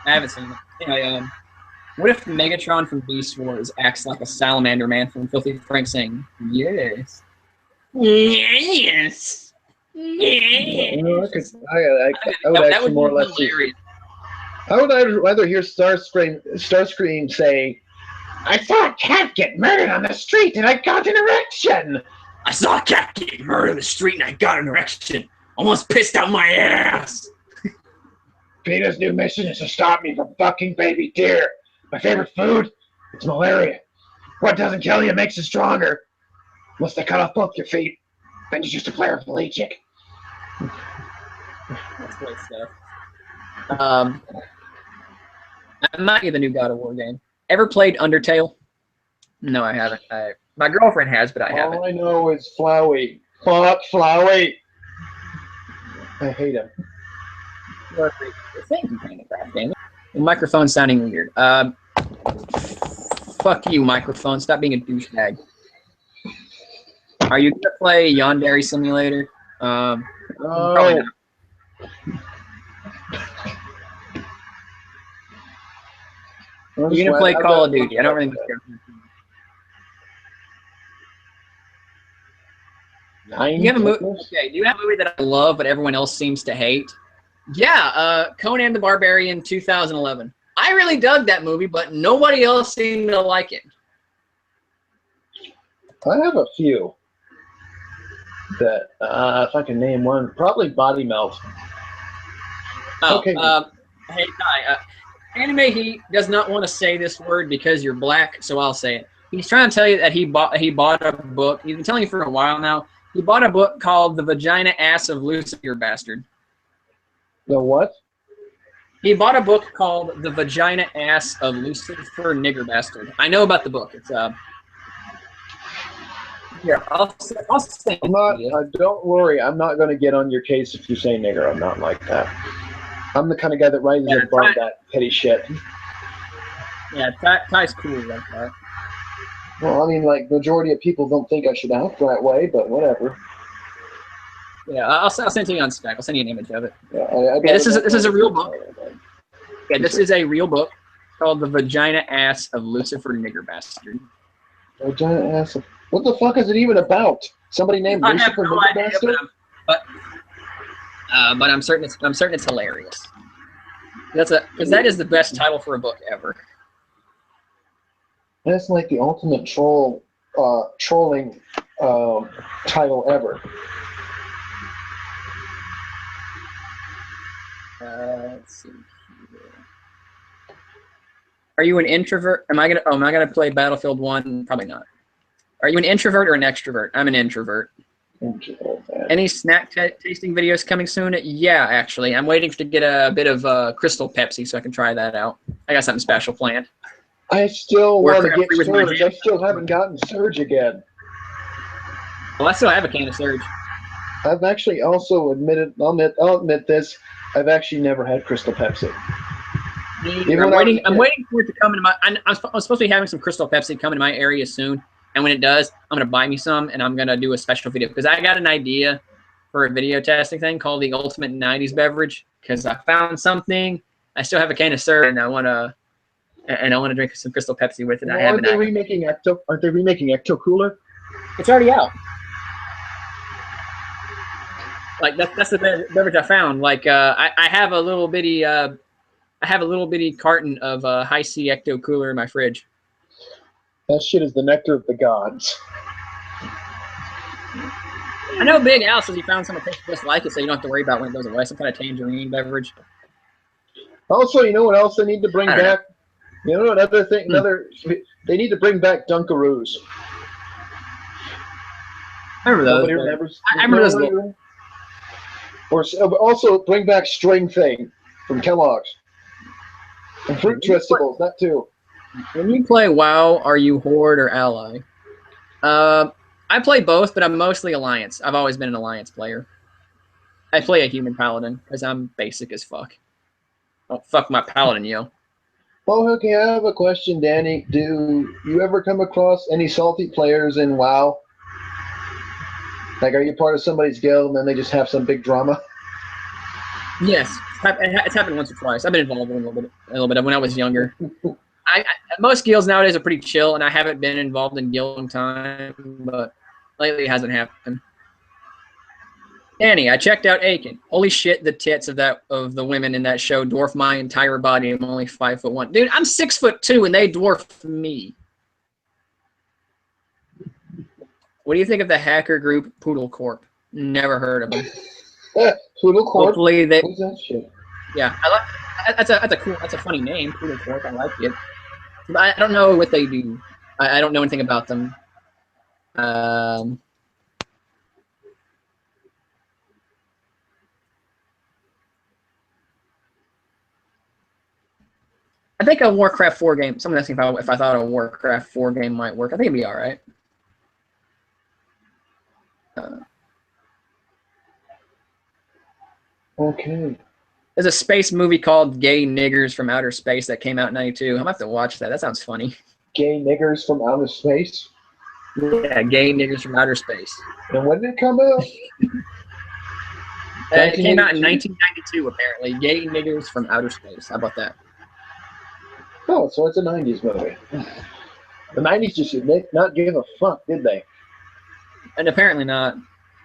I haven't seen it. Anyway, what if Megatron from Beast Wars acts like a salamander man from Filthy Frank saying, yes. Yes. Yes. I would actually more or less see. How would I rather hear Starscream say, I saw a cat get murdered on the street and I got an erection. I saw a cat get murdered on the street and I got an erection. Almost pissed out my ass. Peter's new mission is to stop me from fucking baby deer. My favorite food? It's malaria. What doesn't kill you makes you stronger. Unless they cut off both your feet. Then you're just a paraplegic. That's great stuff. I might get the new God of War game. Ever played Undertale? No, I haven't. My girlfriend has, but I haven't. All I know is Flowey. Fuck Flowey. I hate him. Thank you, Minecraft game. The microphone's sounding weird. Fuck you, microphone. Stop being a douchebag. Are you gonna play Yandere Simulator? Probably not. You're gonna play Call of Duty. I don't really care. Do you have a movie? Okay. Do you have a movie that I love but everyone else seems to hate? Yeah, Conan the Barbarian, 2011. I really dug that movie, but nobody else seemed to like it. I have a few that, if I can name one, probably Body Melt. Oh, Okay. Hey, Ty, Anime Heat does not want to say this word because you're black, so I'll say it. He's trying to tell you that he bought a book. He's been telling you for a while now. He bought a book called The Vagina Ass of Lucifer Bastard. The what? He bought a book called The Vagina Ass of Lucifer Nigger Bastard. I know about the book. It's here, I'll say I'm not. Don't worry. I'm not going to get on your case if you say nigger. I'm not like that. I'm the kind of guy that rises above that petty shit. Yeah, Ty's cool like that. Well, I mean, like, majority of people don't think I should act that way, but whatever. Yeah, I'll send it to you on Skype. I'll send you an image of it. Yeah, this is a real book. Yeah, this is a real book called The Vagina Ass of Lucifer Nigger Bastard. Vagina Ass of... What the fuck is it even about? Somebody named Lucifer Nigger Bastard? But I'm certain it's hilarious. Because that is the best title for a book ever. That's like the ultimate trolling title ever. Let's see here. Are you an introvert? Am I gonna play Battlefield 1? Probably not. Are you an introvert or an extrovert? I'm an introvert. Any snack tasting videos coming soon? Yeah, actually. I'm waiting to get a bit of Crystal Pepsi so I can try that out. I got something special planned. I still want to get Surge. I still haven't gotten Surge again. Well, I still have a can of Surge. I've actually also I'll admit this, I've actually never had Crystal Pepsi. I'm waiting for it to come into my... I'm supposed to be having some Crystal Pepsi come into my area soon. And when it does, I'm going to buy me some, and I'm going to do a special video. Because I got an idea for a video testing thing called the Ultimate 90s Beverage. Because I found something. I still have a can of Surge, and I want to drink some Crystal Pepsi with it. Well, aren't they remaking Ecto Cooler? It's already out. Like that's the beverage I found. Like I have a little bitty carton of High C Ecto Cooler in my fridge. That shit is the nectar of the gods. I know Big Al says he found something that tastes just like it, so you don't have to worry about when it goes away. Some kind of tangerine beverage. Also, you know what else they need to bring back? You know another thing? They need to bring back Dunkaroos. I remember those. I remember those. Or also bring back String Thing from Kellogg's. And Fruit Twistables, that too. When you play WoW, are you Horde or Ally? I play both, but I'm mostly Alliance. I've always been an Alliance player. I play a human paladin because I'm basic as fuck. Oh, fuck my paladin, yo. Oh, okay, I have a question, Danny. Do you ever come across any salty players in WoW? Like, are you part of somebody's guild and then they just have some big drama? Yes, it's happened once or twice. I've been involved in a little bit when I was younger. Most guilds nowadays are pretty chill, and I haven't been involved in guild time, but lately it hasn't happened. Danny, I checked out Aiken. Holy shit, the tits of the women in that show dwarf my entire body. I'm only 5'1". Dude, I'm 6'2", and they dwarf me. What do you think of the hacker group Poodle Corp? Never heard of them. Poodle Corp. Hopefully they. What's that shit? Yeah, that's a funny name, Poodle Corp. I like it. But I don't know what they do. I don't know anything about them. I think a Warcraft 4 game. Someone asked me if I thought a Warcraft 4 game might work. I think it'd be all right. Okay. There's a space movie called Gay Niggers from Outer Space that came out in '92. I'm gonna have to watch that. That sounds funny. Gay Niggers from Outer Space? Yeah, Gay Niggers from Outer Space. And when did it come out? It came out in 1992, apparently. Gay Niggers from Outer Space. How about that? Oh, so it's a 90s movie. The 90s just did not give a fuck, did they? And apparently not.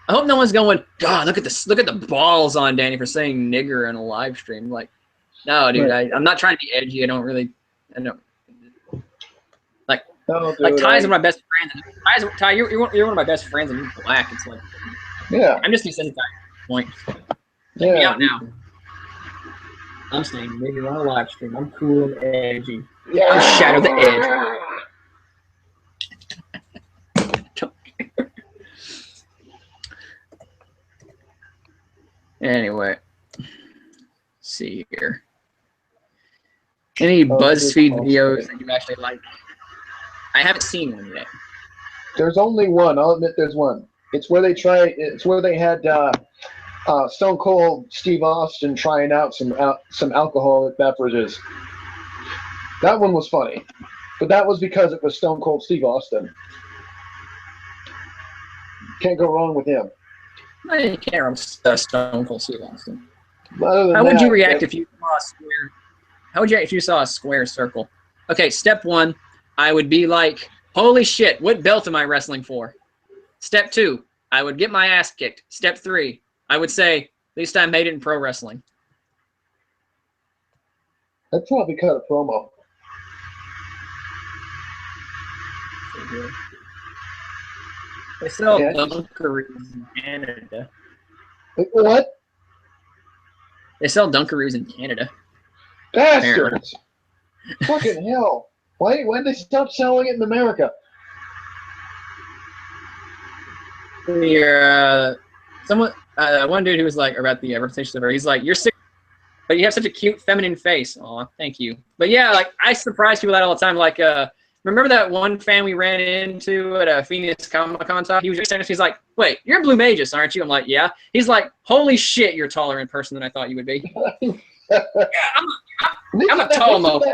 I hope no one's going, God, look at this, look at the balls on Danny for saying nigger in a live stream. Like, no, dude, I'm not trying to be edgy. I don't. No, dude, Like Ty's one of my best friends. Ty, you're one of my best friends, and you're black. It's like, yeah, I'm just desensitized to the point. yeah. Check me out now. I'm saying nigger on a live stream. I'm cool and edgy. Yeah. I'm Shadow the Edge. Anyway, let's see here. Any BuzzFeed videos that you actually like? I haven't seen one yet. There's only one. I'll admit there's one. It's where they had Stone Cold Steve Austin trying out some alcoholic beverages. That one was funny, but that was because it was Stone Cold Steve Austin. Can't go wrong with him. I can't remember Stone Cold Steve Austin. How would you react if you saw a square? How would you react if you saw a square circle? Okay, step one, I would be like, holy shit, what belt am I wrestling for? Step two, I would get my ass kicked. Step three, I would say, at least I made it in pro wrestling. I'd probably cut a promo. They sell Dunkaroos in Canada. What? They sell Dunkaroos in Canada. Bastards! Fucking hell! Why did they stop selling it in America? One dude who was like about the representation of her. He's like, "You're sick, but you have such a cute feminine face." Aw, thank you. But yeah, like I surprise people that all the time. Like, remember that one fan we ran into at a Phoenix Comic-Con talk? He was just saying, he's like, "Wait, you're Blue Magus, aren't you?" I'm like, "Yeah." He's like, "Holy shit, you're taller in person than I thought you would be." Yeah, I'm a tall mofo.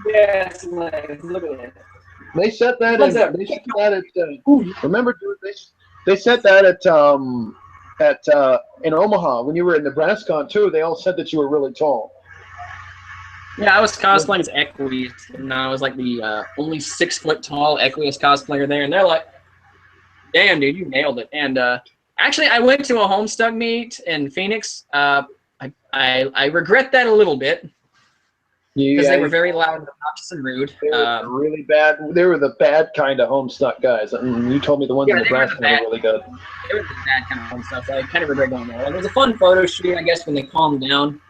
Yes, look at that. They set that at. Remember, dude, they set that at in Omaha when you were in Nebraska too. They all said that you were really tall. Yeah, I was cosplaying as Equius, and I was like the only 6 foot tall Equius cosplayer there, and they're like, "Damn, dude, you nailed it." And actually, I went to a Homestuck meet in Phoenix. I regret that a little bit because they were very loud, obnoxious, and rude. They were really bad. They were the bad kind of Homestuck guys. You told me the ones in Nebraska were really good. They were the bad kind of Homestuck, so I kind of regret going there. Like, it was a fun photo shoot, I guess, when they calmed down.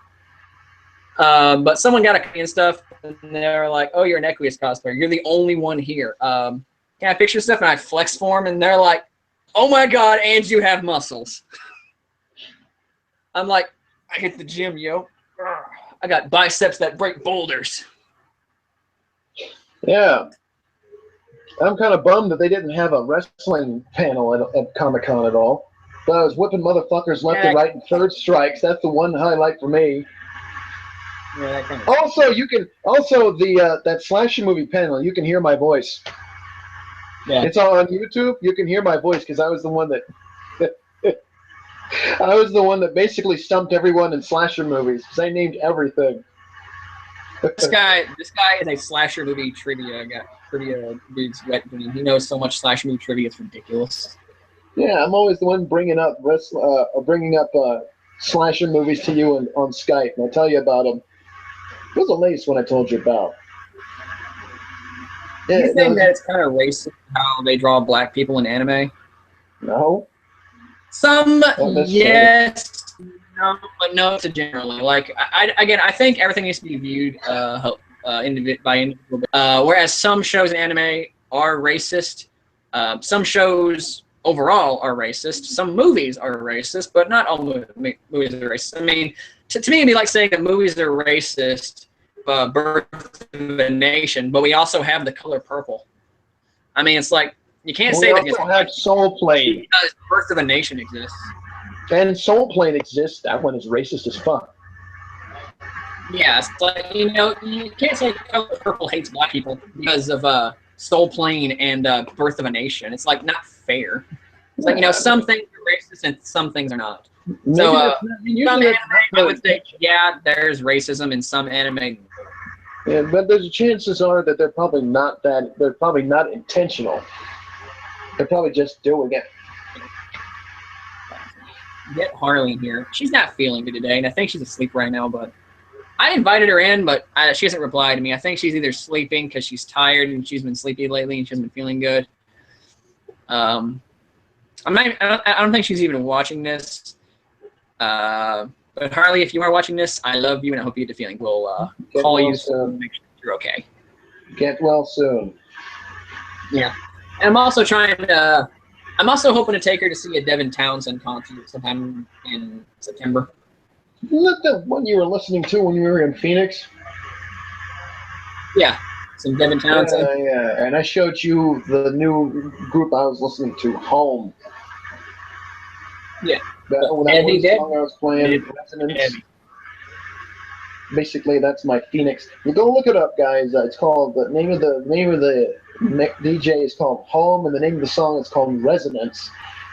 But someone got a and stuff, and they're like, "Oh, you're an Equius cosplayer. You're the only one here. Can I picture stuff?" And I flex for them, and they're like, "Oh my god, and you have muscles." I'm like, I hit the gym, yo. I got biceps that break boulders. Yeah. I'm kind of bummed that they didn't have a wrestling panel at Comic-Con at all. But I was whipping motherfuckers left and right in third strikes. That's the one highlight for me. Yeah, that kind of also, that slasher movie panel, you can hear my voice. Yeah. It's on YouTube. You can hear my voice because I was the one that I was the one that basically stumped everyone in slasher movies because I named everything. This guy is a slasher movie trivia dude's wet dream. He knows so much slasher movie trivia, it's ridiculous. Yeah, I'm always the one bringing up slasher movies to you on Skype, and I tell you about them. It was the latest one I told you about. Do you think that it's kind of racist how they draw black people in anime? No. Some, yes, no, but no to generally. Like, I think everything needs to be viewed by individual. Whereas some shows in anime are racist. Some shows overall are racist. Some movies are racist, but not all movies are racist. I mean, to me, it'd be like saying that movies are racist, Birth of a Nation, but we also have The Color Purple. I mean, it's like, you can't say that. We also have Soul Plane. Because Birth of a Nation exists. And Soul Plane exists. That one is racist as fuck. Yeah, it's like, you can't say Color Purple hates black people because of Soul Plane and Birth of a Nation. It's like not fair. It's like, some things are racist and some things are not. So some anime, I would say, yeah, there's racism in some anime. Yeah, but there's chances are that they're probably not intentional. They're probably just doing it. Get Harley in here. She's not feeling good today, and I think she's asleep right now, but I invited her in, but she hasn't replied to me. I think she's either sleeping because she's tired and she's been sleepy lately and she hasn't been feeling good. I don't think she's even watching this. But Harley, if you are watching this, I love you and I hope you get the feeling. We'll call you soon. Make sure you're okay. Get well soon. Yeah. And I'm also hoping to take her to see a Devin Townsend concert sometime in September. Isn't that the one you were listening to when you were in Phoenix? Yeah. Some Devin Townsend. Yeah. And I showed you the new group I was listening to, Home. Yeah. That one song I was playing, Resonance. Basically, that's my Phoenix. You go look it up, guys. It's called the name of the DJ is called Home, and the name of the song is called Resonance.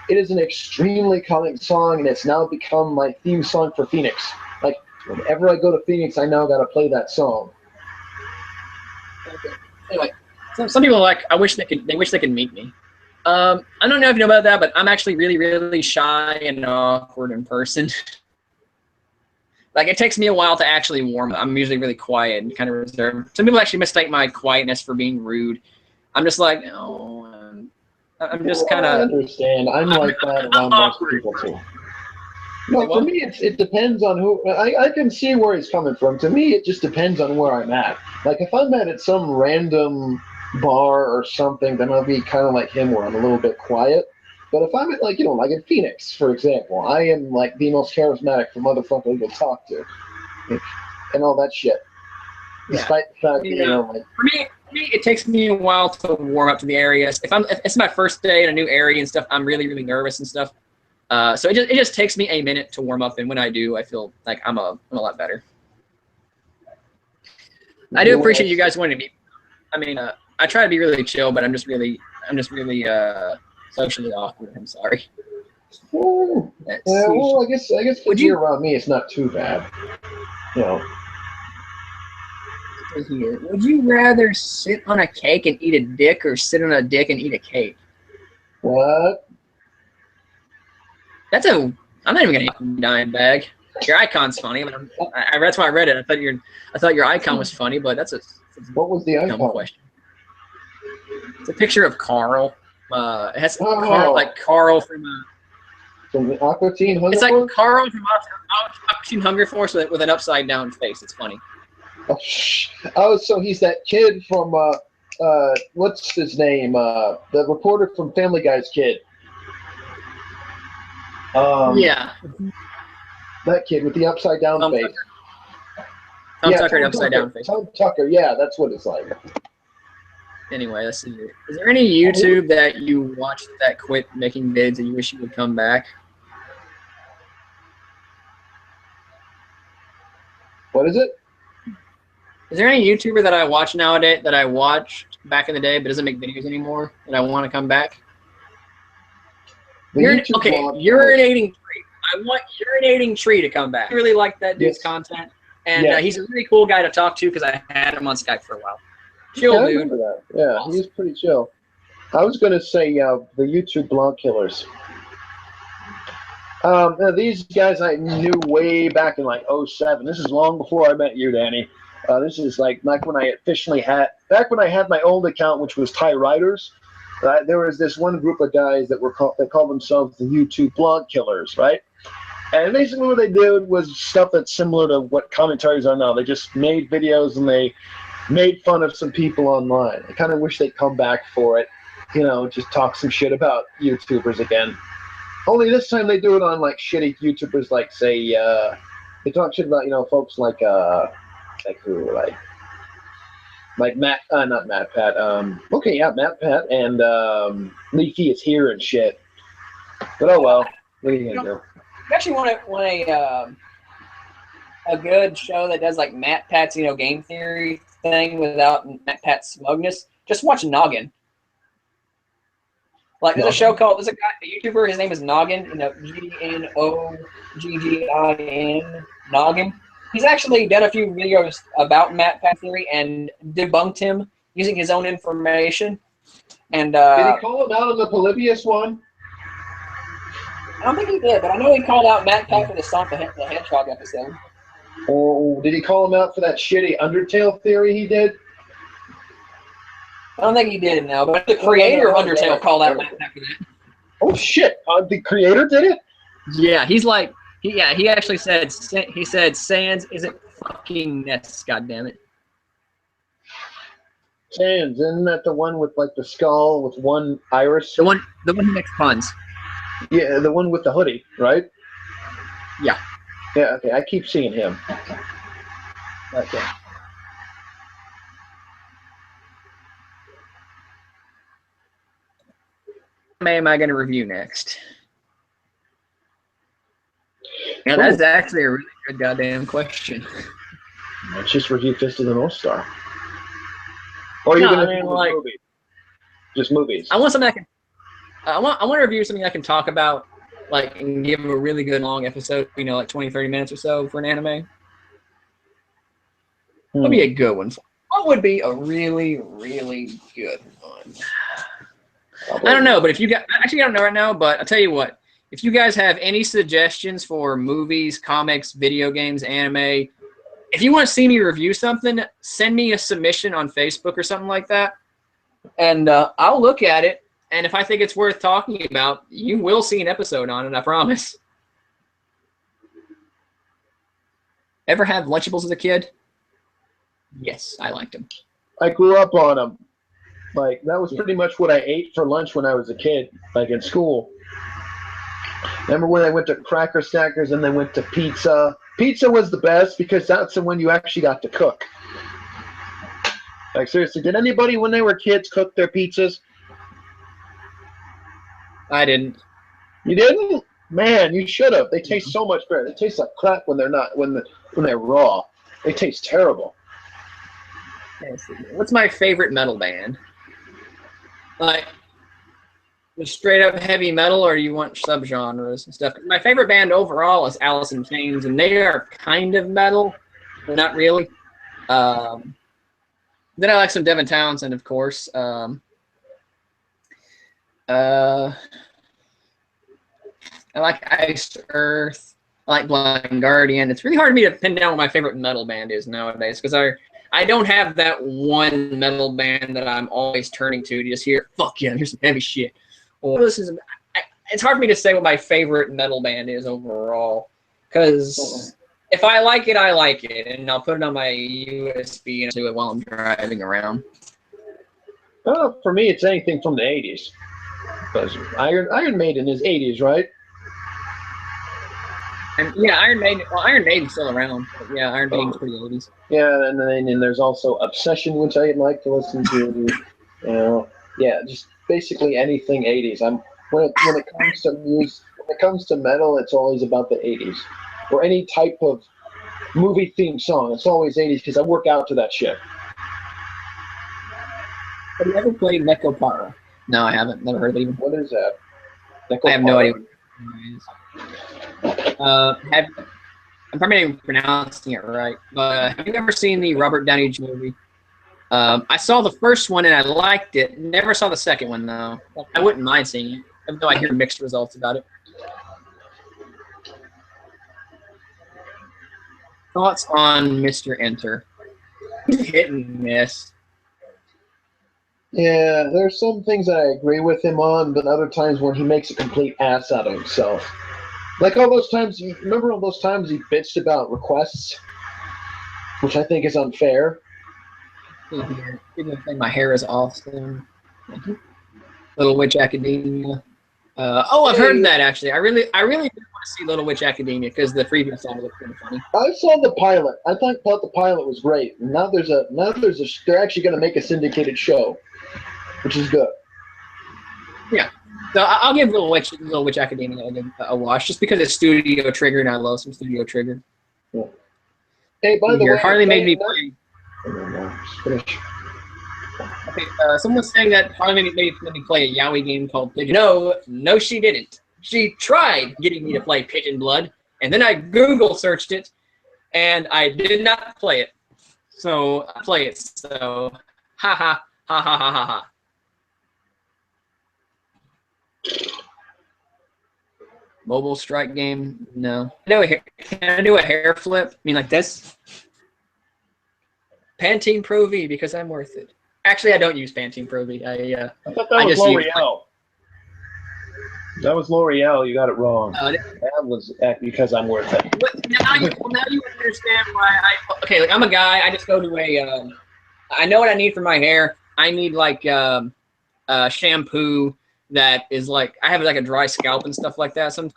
It is an extremely calming song, and it's now become my theme song for Phoenix. Like whenever I go to Phoenix, I now got to play that song. Okay. Anyway, some people are like, they wish they could meet me. I don't know if you know about that, but I'm actually really, really shy and awkward in person. Like, it takes me a while to actually warm up. I'm usually really quiet and kind of reserved. Some people actually mistake my quietness for being rude. I'm just like, no, I'm just kind of. I understand. I'm like that around most people too. No, for me, it depends on who. I can see where he's coming from. To me, it just depends on where I'm at. Like, if I'm at some random bar or something, then I'll be kind of like him, where I'm a little bit quiet. But if I'm at, like, like in Phoenix, for example, I am like the most charismatic motherfucker to talk to, and all that shit. Yeah. Despite the fact that, like, for me, it takes me a while to warm up to the areas. If it's my first day in a new area and stuff, I'm really, really nervous and stuff. So it just takes me a minute to warm up, and when I do, I feel like I'm a lot better. I do appreciate you guys wanting to meet. I mean, I try to be really chill, but I'm just really socially awkward. I'm sorry. Well, I guess if you're around me, it's not too bad. Here, would you rather sit on a cake and eat a dick, or sit on a dick and eat a cake? What? I'm not even gonna eat a dime bag. Your icon's funny. That's why I read it. I thought your icon was funny, but that's what was the icon? Dumb question. It's a picture of Carl. It has Carl from the Aqua Teen Hunger Force? It's like Carl from Aqua Teen Hunger Force with an upside down face. It's funny. Oh, so he's that kid from what's his name? The reporter from Family Guy's kid. Yeah. That kid with the upside down face. Tom Tucker, upside down face. Tom Tucker, yeah, that's what it's like. Anyway, let's see here. Is there any YouTube that you watched that quit making vids and you wish you would come back? What is it? Is there any YouTuber that I watch nowadays that I watched back in the day but doesn't make videos anymore that I want to come back? Urinating Tree. I want Urinating Tree to come back. I really like that dude's content, and he's a really cool guy to talk to because I had him on Skype for a while. Chill, dude. I remember that. Yeah, awesome. He's pretty chill. I was going to say the YouTube blog killers. These guys I knew way back in like 07. This is long before I met you, Danny. This is like when I back when I had my old account, which was Ty Riders. There was this one group of guys that called themselves the YouTube blog killers, right? And basically what they did was stuff that's similar to what commentaries are now. They just made videos and they made fun of some people online. I kind of wish they'd come back for it, just talk some shit about YouTubers again. Only this time they do it on like shitty YouTubers, like say they talk shit about folks like who like Matt, not Matt Pat. Matt Pat and Leafy is here and shit. But oh well, what are you gonna do? You actually want a good show that does like Matt Pat's game theory thing without Matt Pat's smugness? Just watch Noggin. Like there's a show called a YouTuber. His name is Noggin. GNOGGIN. Noggin. He's actually done a few videos about Matt Pat Theory and debunked him using his own information. And did he call him out on the Polybius one? I don't think he did, but I know he called out Matt Pat for the Sonic the Hedgehog episode. Or did he call him out for that shitty Undertale theory he did? I don't think he did, no. But the creator of Undertale called out Matt Pat for that. Oh shit! The creator did it? Yeah, he's like, he actually said, Sans isn't fucking Ness, goddammit. Sans, isn't that the one with like the skull with one iris? The one who makes puns. Yeah, the one with the hoodie, right? Yeah. Yeah, okay, I keep seeing him. Okay. What am I going to review next? Yeah, that's actually a really good goddamn question. Let's just review Fist of the North Star. Or are you going to review like, movies? Just movies. I want something I can. I want to review something I can talk about, like, and give a really good long episode. You know, like 20, 30 minutes or so for an anime. That'd be a good one. What would be a really, really good one? I don't know, but if you got, actually I don't know right now, but I'll tell you what. If you guys have any suggestions for movies, comics, video games, anime, if you want to see me review something, send me a submission on Facebook or something like that, and I'll look at it. And if I think it's worth talking about, you will see an episode on it, I promise. Ever had Lunchables as a kid? Yes, I liked them. I grew up on them. Like, that was pretty much what I ate for lunch when I was a kid, like in school. Remember when I went to Cracker Snackers and then went to pizza? Pizza was the best because that's the one you actually got to cook. Like, seriously, did anybody when they were kids cook their pizzas? I didn't. You didn't? Man, you should have. They taste so much better. They taste like crap when they're not when they're raw. They taste terrible. What's my favorite metal band? Like, straight up heavy metal, or do you want subgenres and stuff? My favorite band overall is Alice in Chains, and they are kind of metal, but not really. Then I like some Devin Townsend, of course. I like Iced Earth. I like Blind Guardian. It's really hard for me to pin down what my favorite metal band is nowadays because I don't have that one metal band that I'm always turning to just hear, fuck yeah, here's some heavy shit. Or it's hard for me to say what my favorite metal band is overall because if I like it, I like it, and I'll put it on my USB and do it while I'm driving around. For me, it's anything from the 80s. Because Iron Maiden is 80s, right? And yeah, Iron Maiden. Well, Iron Maiden's still around. But yeah, Iron Maiden's pretty 80s. Yeah, and then there's also Obsession, which I like to listen to. You know, yeah, just basically anything 80s. When it comes to music, when it comes to metal, it's always about the 80s. Or any type of movie theme song, it's always 80s because I work out to that shit. Have you ever played Neko Para? No, I haven't. Never heard of it even. What is that? I have no idea what it is. I'm probably not even pronouncing it right, but have you ever seen the Robert Downey Jr. movie? I saw the first one and I liked it. Never saw the second one, though. I wouldn't mind seeing it, even though I hear mixed results about it. Thoughts on Mr. Enter? Hit and miss. Yeah, there's some things I agree with him on, but other times when he makes a complete ass out of himself. Like all those times, remember all those times he bitched about requests? Which I think is unfair. People think my hair is awesome. Little Witch Academia. I've heard that actually. I really do want to see Little Witch Academia because the preview song looks kind of funny. I saw the pilot. I thought the pilot was great. Now they're actually going to make a syndicated show, which is good. Yeah, so I'll give Little Witch Academia a watch just because it's Studio Trigger and I love some Studio Trigger. Yeah. Hey, by the way, Harley made me play. Finish. Okay, someone's saying that Harley made me play a Yaoi game called Pigeon. No, she didn't. She tried getting me to play Pigeon Blood, and then I Google searched it, and I did not play it. So I play it. So ha ha ha ha ha ha ha. Mobile strike game? No. Can I do a hair flip? I mean, like this? Pantene Pro V because I'm worth it. Actually, I don't use Pantene Pro V. I thought that was L'Oreal. That was L'Oreal. You got it wrong. That was because I'm worth it. But now you understand why okay, like I'm a guy. I just go to a. I know what I need for my hair. I need like shampoo that is like I have like a dry scalp and stuff like that sometimes.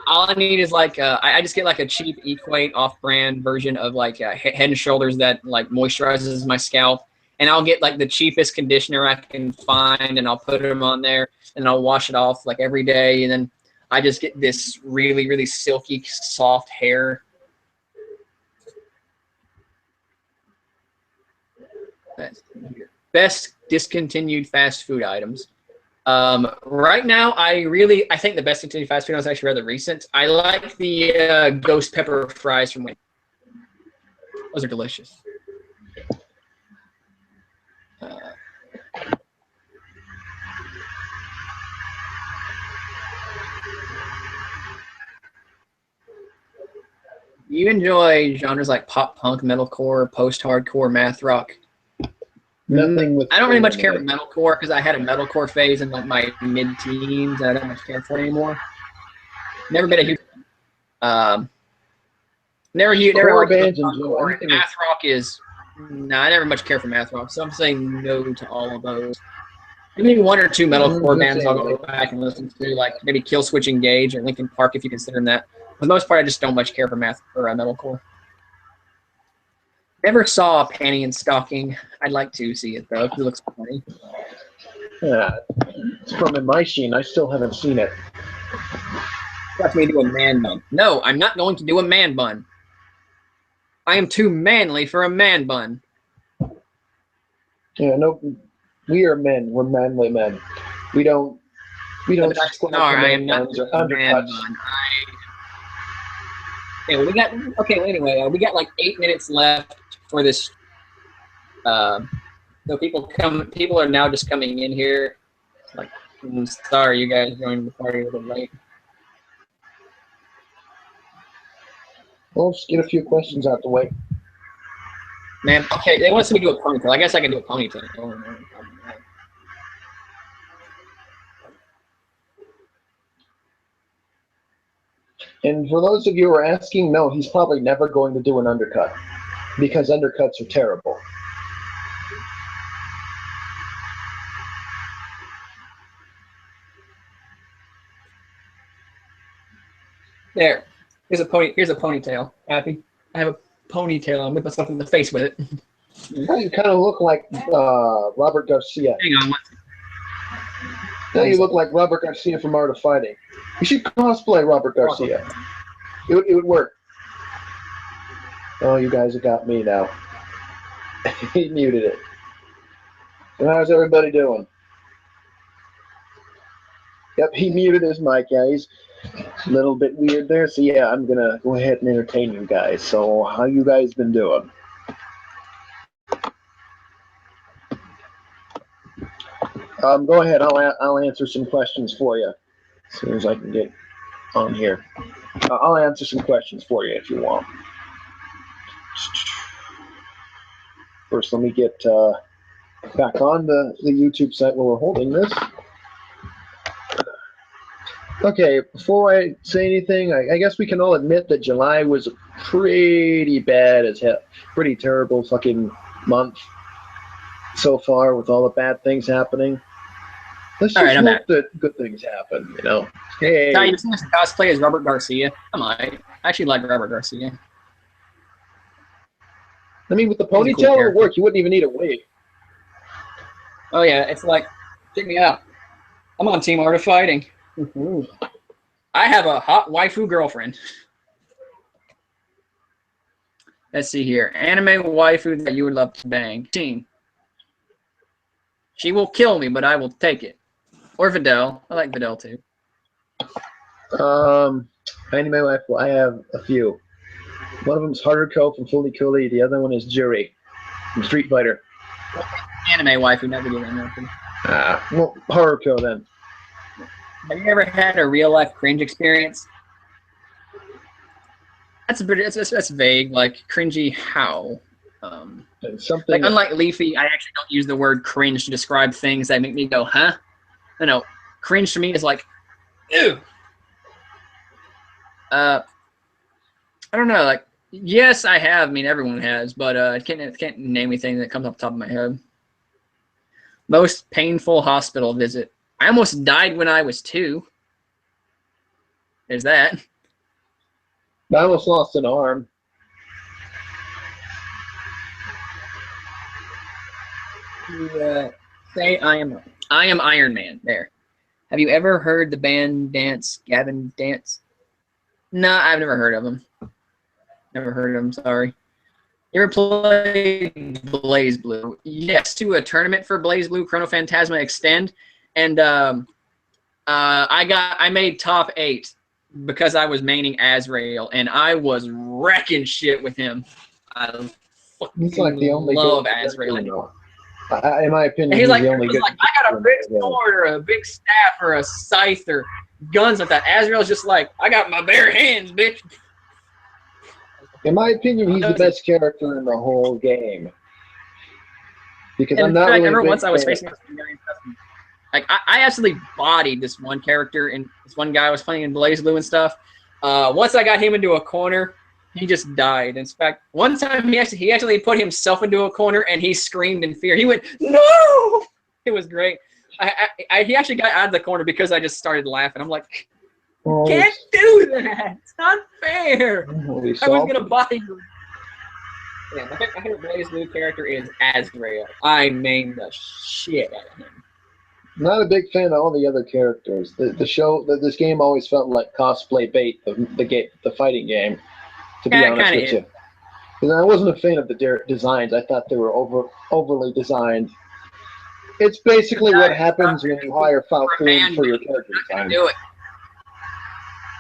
All I need is like I just get like a cheap Equate off-brand version of like Head and Shoulders that like moisturizes my scalp, and I'll get like the cheapest conditioner I can find, and I'll put them on there, and I'll wash it off like every day, and then I just get this really, really silky, soft hair. Best discontinued fast food items. Right now, I think the best discontinued fast food is actually rather recent. I like the ghost pepper fries from Wendy's. Those are delicious. You enjoy genres like pop punk, metalcore, post-hardcore, math rock? Nothing with. I don't really much care for metalcore because I had a metalcore phase in like my mid-teens, and I don't much care for it anymore. Never been a huge. Never like bands math rock is. No, I never much care for math rock, so I'm saying no to all of those. Maybe one or two metalcore bands I'll go back and listen to, like maybe Killswitch Engage or Linkin Park if you consider them that. For the most part, I just don't much care for metalcore. Never saw Panty and Stocking. I'd like to see it though. It looks funny. Yeah, it's from in my sheen. I still haven't seen it. Watch me do a man bun. No, I'm not going to do a man bun. I am too manly for a man bun. Yeah, no, we are men. We're manly men. We don't. No, I am not doing a man bun. Anyway, we got like 8 minutes left for this. So people are now just coming in here. Like, I'm sorry, you guys joined the party a little late. Well, just get a few questions out the way. Man, okay, they want us to do a ponytail. I guess I can do a ponytail. Oh, no. And for those of you who are asking, no, he's probably never going to do an undercut because undercuts are terrible. There. Here's a ponytail. Happy? I have a ponytail. I'm with myself in the face with it. You kind of look like Robert Garcia. Hang on. Now you look like Robert Garcia from Art of Fighting. You should cosplay Robert Garcia. It would work. Oh, you guys have got me now. He muted it. So how's everybody doing? Yep, he muted his mic. Yeah, he's a little bit weird there. So yeah, I'm gonna go ahead and entertain you guys. So how you guys been doing? Go ahead. I'll answer some questions for you as soon as I can get on here. I'll answer some questions for you if you want. First, let me get back on the YouTube site where we're holding this. Okay, before I say anything, I guess we can all admit that July was pretty bad as hell, pretty terrible fucking month so far with all the bad things happening. Let's just hope that good things happen, you know. Hey, Ty, you seen us cosplay as Robert Garcia? I might. I actually like Robert Garcia. I mean, with the ponytail, it would work. You wouldn't even need a wig. Oh yeah, it's like, check me out. I'm on Team Art of Fighting. I have a hot waifu girlfriend. Let's see here. Anime waifu that you would love to bang. Team. She will kill me, but I will take it. Or Videl. I like Videl too. Anime wife. Well, I have a few. One of them is Haruko from Fooly Cooly. The other one is Juri from Street Fighter. Anime wife who never did anything. Well, Haruko then. Have you ever had a real life cringe experience? That's a bit. That's vague. Like cringy. How? Something like unlike Leafy, I actually don't use the word cringe to describe things that make me go, huh? No, cringe to me is like, ew. I don't know. Like, yes, I have. I mean, everyone has, but I can't name anything that comes off the top of my head. Most painful hospital visit. I almost died when I was 2. There's that. I almost lost an arm. Say I am Iron Man. There. Have you ever heard the band dance, Gavin Dance? No, I've never heard of them. Never heard of them. Sorry. You ever played Blaze Blue? Yes, to a tournament for Blaze Blue, Chrono Phantasma Extend, and I made top 8 because I was maining Azrael, and I was wrecking shit with him. I He's like the only love good Azrael. In my opinion, he's like, the only good. Like, I got a big sword or a big staff or a scythe or guns like that. Azrael's just like, I got my bare hands, bitch. In my opinion, he's the best character in the whole game. Because and I'm not really every once I was facing like I actually bodied this one character and this one guy I was playing in Blaze Blue and stuff. Once I got him into a corner, he just died. In fact, one time he actually put himself into a corner and he screamed in fear. He went, "No!" It was great. He actually got out of the corner because I just started laughing. I'm like, can't do that. It's not fair. I was gonna body you. Yeah, my favorite Blaze Blue character is Azrael. I main the shit out of him. Not a big fan of all the other characters. This game always felt like cosplay bait. The fighting game, to be honest with you. Because I wasn't a fan of the designs. I thought they were overly designed. It's basically what happens when you hire Falcon for your character design.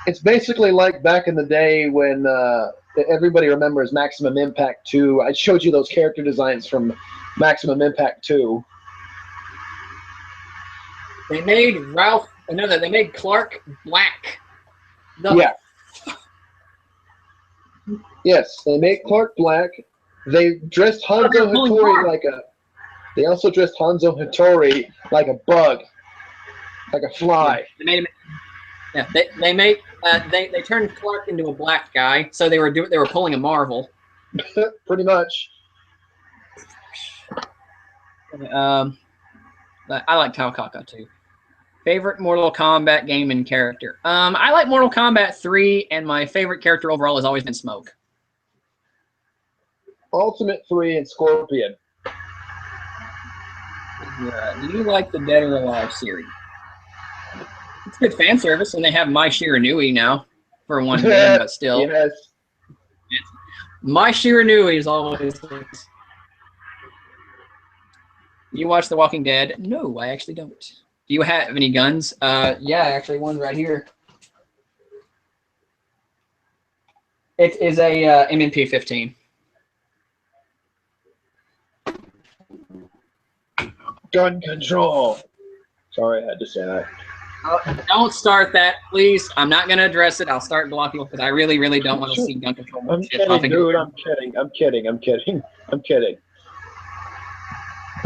It's basically like back in the day when everybody remembers Maximum Impact 2. I showed you those character designs from Maximum Impact 2. They made they made Clark black. Yeah. Yes, they made Clark black. They dressed Hanzo Hattori like a. They also dressed Hanzo Hattori like a bug, like a fly. They made him. Yeah, they turned Clark into a black guy, so they were pulling a Marvel. Pretty much. I like Taokaka too. Favorite Mortal Kombat game and character? I like Mortal Kombat 3, and my favorite character overall has always been Smoke. Ultimate 3 and Scorpion. Do you like the Dead or Alive series? It's good fan service, and they have My Shiranui now for one game, but still. Yes. My Shiranui is always. You watch The Walking Dead? No, I actually don't. Do you have any guns? Yeah, actually, one's right here. It is a MMP-15. Gun control. Sorry, I had to say that. Don't start that, please. I'm not going to address it. I'll start blocking because I really, really don't want to see gun control. I'm kidding, dude. I'm kidding. I'm kidding. I'm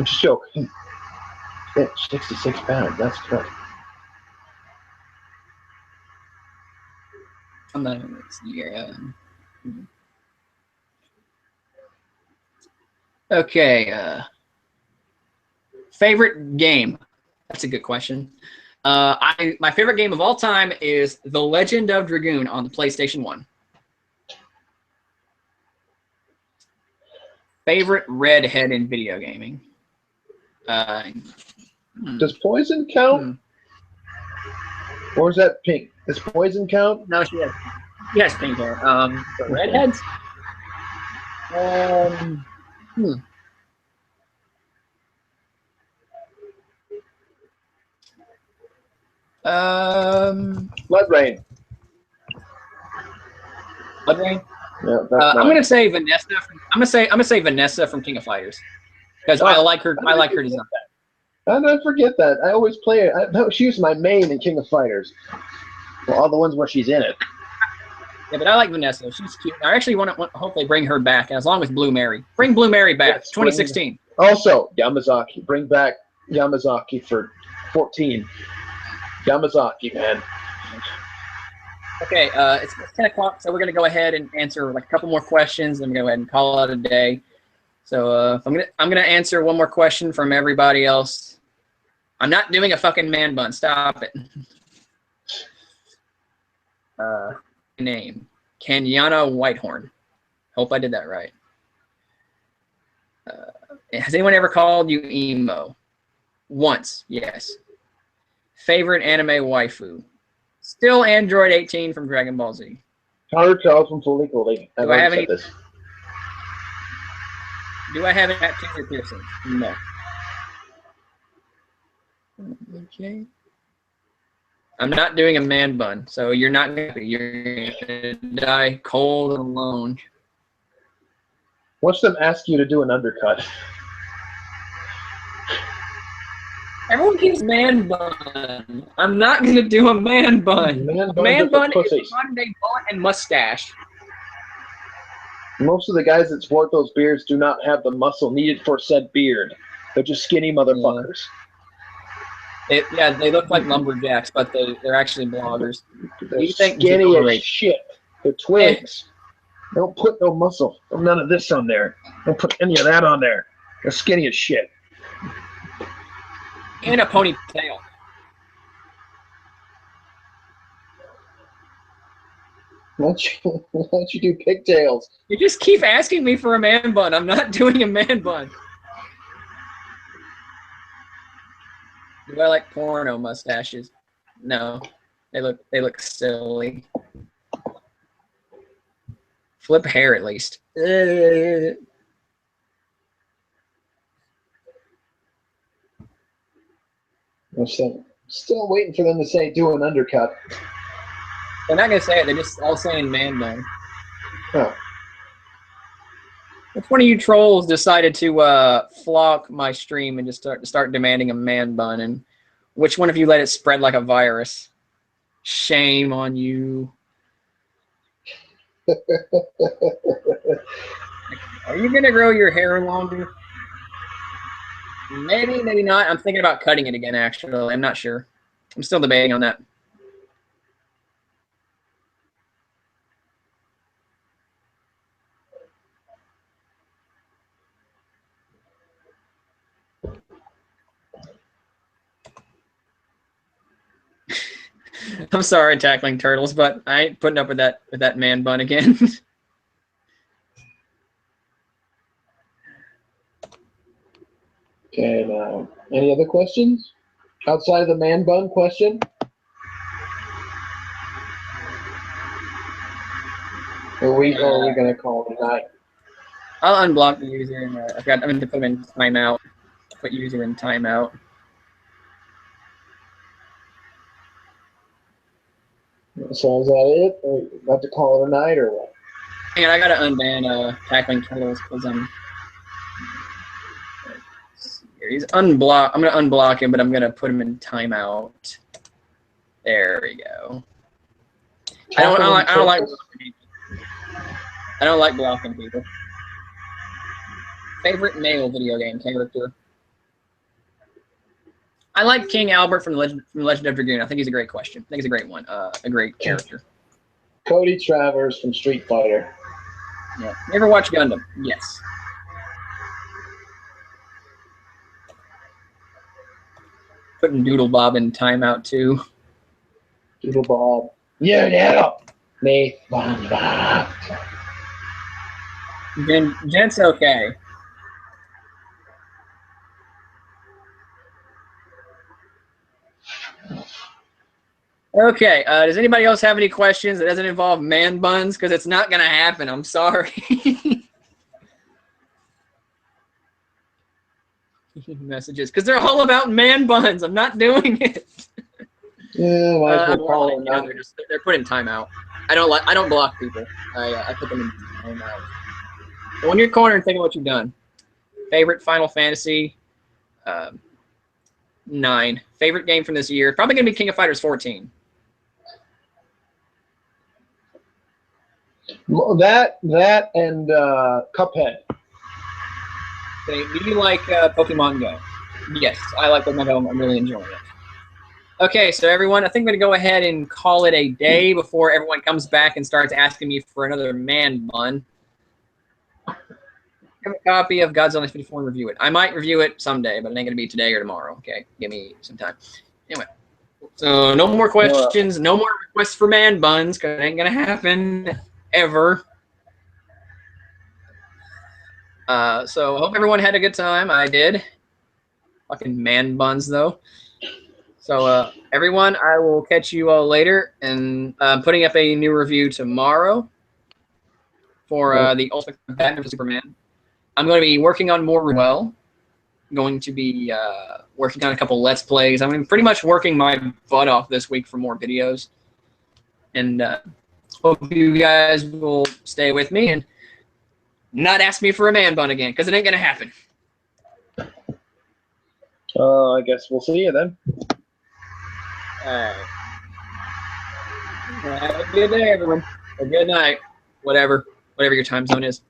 just joking. 66 pounds. That's good. I'm not even going to see here. Okay. Favorite game? That's a good question. My favorite game of all time is The Legend of Dragoon on the PlayStation 1. Favorite redhead in video gaming? Does Poison count? Or is that pink? Does Poison count? No, she has pink hair. The redheads? Blood Rain. Blood Rain? Yeah, I'm gonna say Vanessa. I'm gonna say Vanessa from King of Fighters because I like her. I like her design. I don't forget that. I always play it. She was my main in King of Fighters. Well, all the ones where she's in it. Yeah, but I like Vanessa. She's cute. I actually want to hope they bring her back, as long as Blue Mary. Bring Blue Mary back. Yes, 2016. Also, Yamazaki. Bring back Yamazaki for 14. Yamazaki, man. Okay, it's 10 o'clock, so we're going to go ahead and answer like a couple more questions, and we're going to go ahead and call it a day. So I'm gonna answer one more question from everybody else. I'm not doing a fucking man bun. Stop it. Name Kenyana Whitehorn. Hope I did that right. Has anyone ever called you emo? Once, yes. Favorite anime waifu? Still Android 18 from Dragon Ball Z. Howard Charles from Fully Cooley. Do I have any? Do I have any tattoos or piercings? No. Okay. I'm not doing a man bun, so you're not gonna be. You're gonna die cold and alone. Watch them ask you to do an undercut. Everyone keeps man bun. I'm not gonna do a man bun. Man bun is a modern-day mullet and mustache. Most of the guys that sport those beards do not have the muscle needed for said beard. They're just skinny motherfuckers. Yeah, they look like lumberjacks, but they're actually bloggers. They're skinny as shit. They're twigs. They don't put no muscle. None of this on there. Don't put any of that on there. They're skinny as shit. And a ponytail. Why don't you do pigtails? You just keep asking me for a man bun. I'm not doing a man bun. Do I like porno mustaches? No. They look silly. Flip hair at least. I'm still waiting for them to say do an undercut. They're not gonna say it. They're just all saying man bun. Oh. If one of you trolls decided to flock my stream and just start demanding a man bun, and which one of you let it spread like a virus? Shame on you. Are you gonna grow your hair longer? Maybe, maybe not. I'm thinking about cutting it again, actually. I'm not sure. I'm still debating on that. I'm sorry, tackling turtles, but I ain't putting up with that man bun again. Okay, now any other questions outside of the man bun question? Or are we gonna call it a night? I'll unblock the user and I forgot. I'm going to put him in timeout. Put user in timeout. So is that it? Or you have to call it a night or what? Hang on, I gotta unban tackling turtles because he's unblocked. I'm gonna unblock him, but I'm gonna put him in timeout. There we go. I don't like blocking people. Favorite male video game character? I like King Albert from Legend of Dragoon. I think he's a great question. I think he's a great one. A great character. Cody Travers from Street Fighter. Yeah. You ever watch Gundam? Yes. Putting Doodle Bob in timeout too. Doodle Bob. Yeah. Me. Jen's okay. Okay, does anybody else have any questions that doesn't involve man buns? Because it's not going to happen. I'm sorry. Messages. Because they're all about man buns. I'm not doing it. Yeah, might as well call it. They're putting time out. I don't block people. I put them in my own house. Go in your corner and think of what you've done. Favorite Final Fantasy 9. Favorite game from this year. Probably gonna be King of Fighters 14. That and Cuphead. Okay, do you like Pokemon Go? Yes, I like Pokemon Go. I'm really enjoying it. Okay, so everyone, I think I'm going to go ahead and call it a day before everyone comes back and starts asking me for another man bun. Have a copy of Godzilla 54 and review it. I might review it someday, but it ain't going to be today or tomorrow. Okay, give me some time. Anyway, so no more questions, no more requests for man buns, because it ain't going to happen ever. So hope everyone had a good time. I did. Fucking man buns, though. So, everyone, I will catch you all later. And I'm putting up a new review tomorrow for the Ultimate Batman for Superman. I'm going to be working on more well. Going to be working on a couple Let's Plays. I'm pretty much working my butt off this week for more videos. And hope you guys will stay with me and not ask me for a man bun again, because it ain't going to happen. I guess we'll see you then. All right. Have a good day, everyone. Or good night. Whatever your time zone is.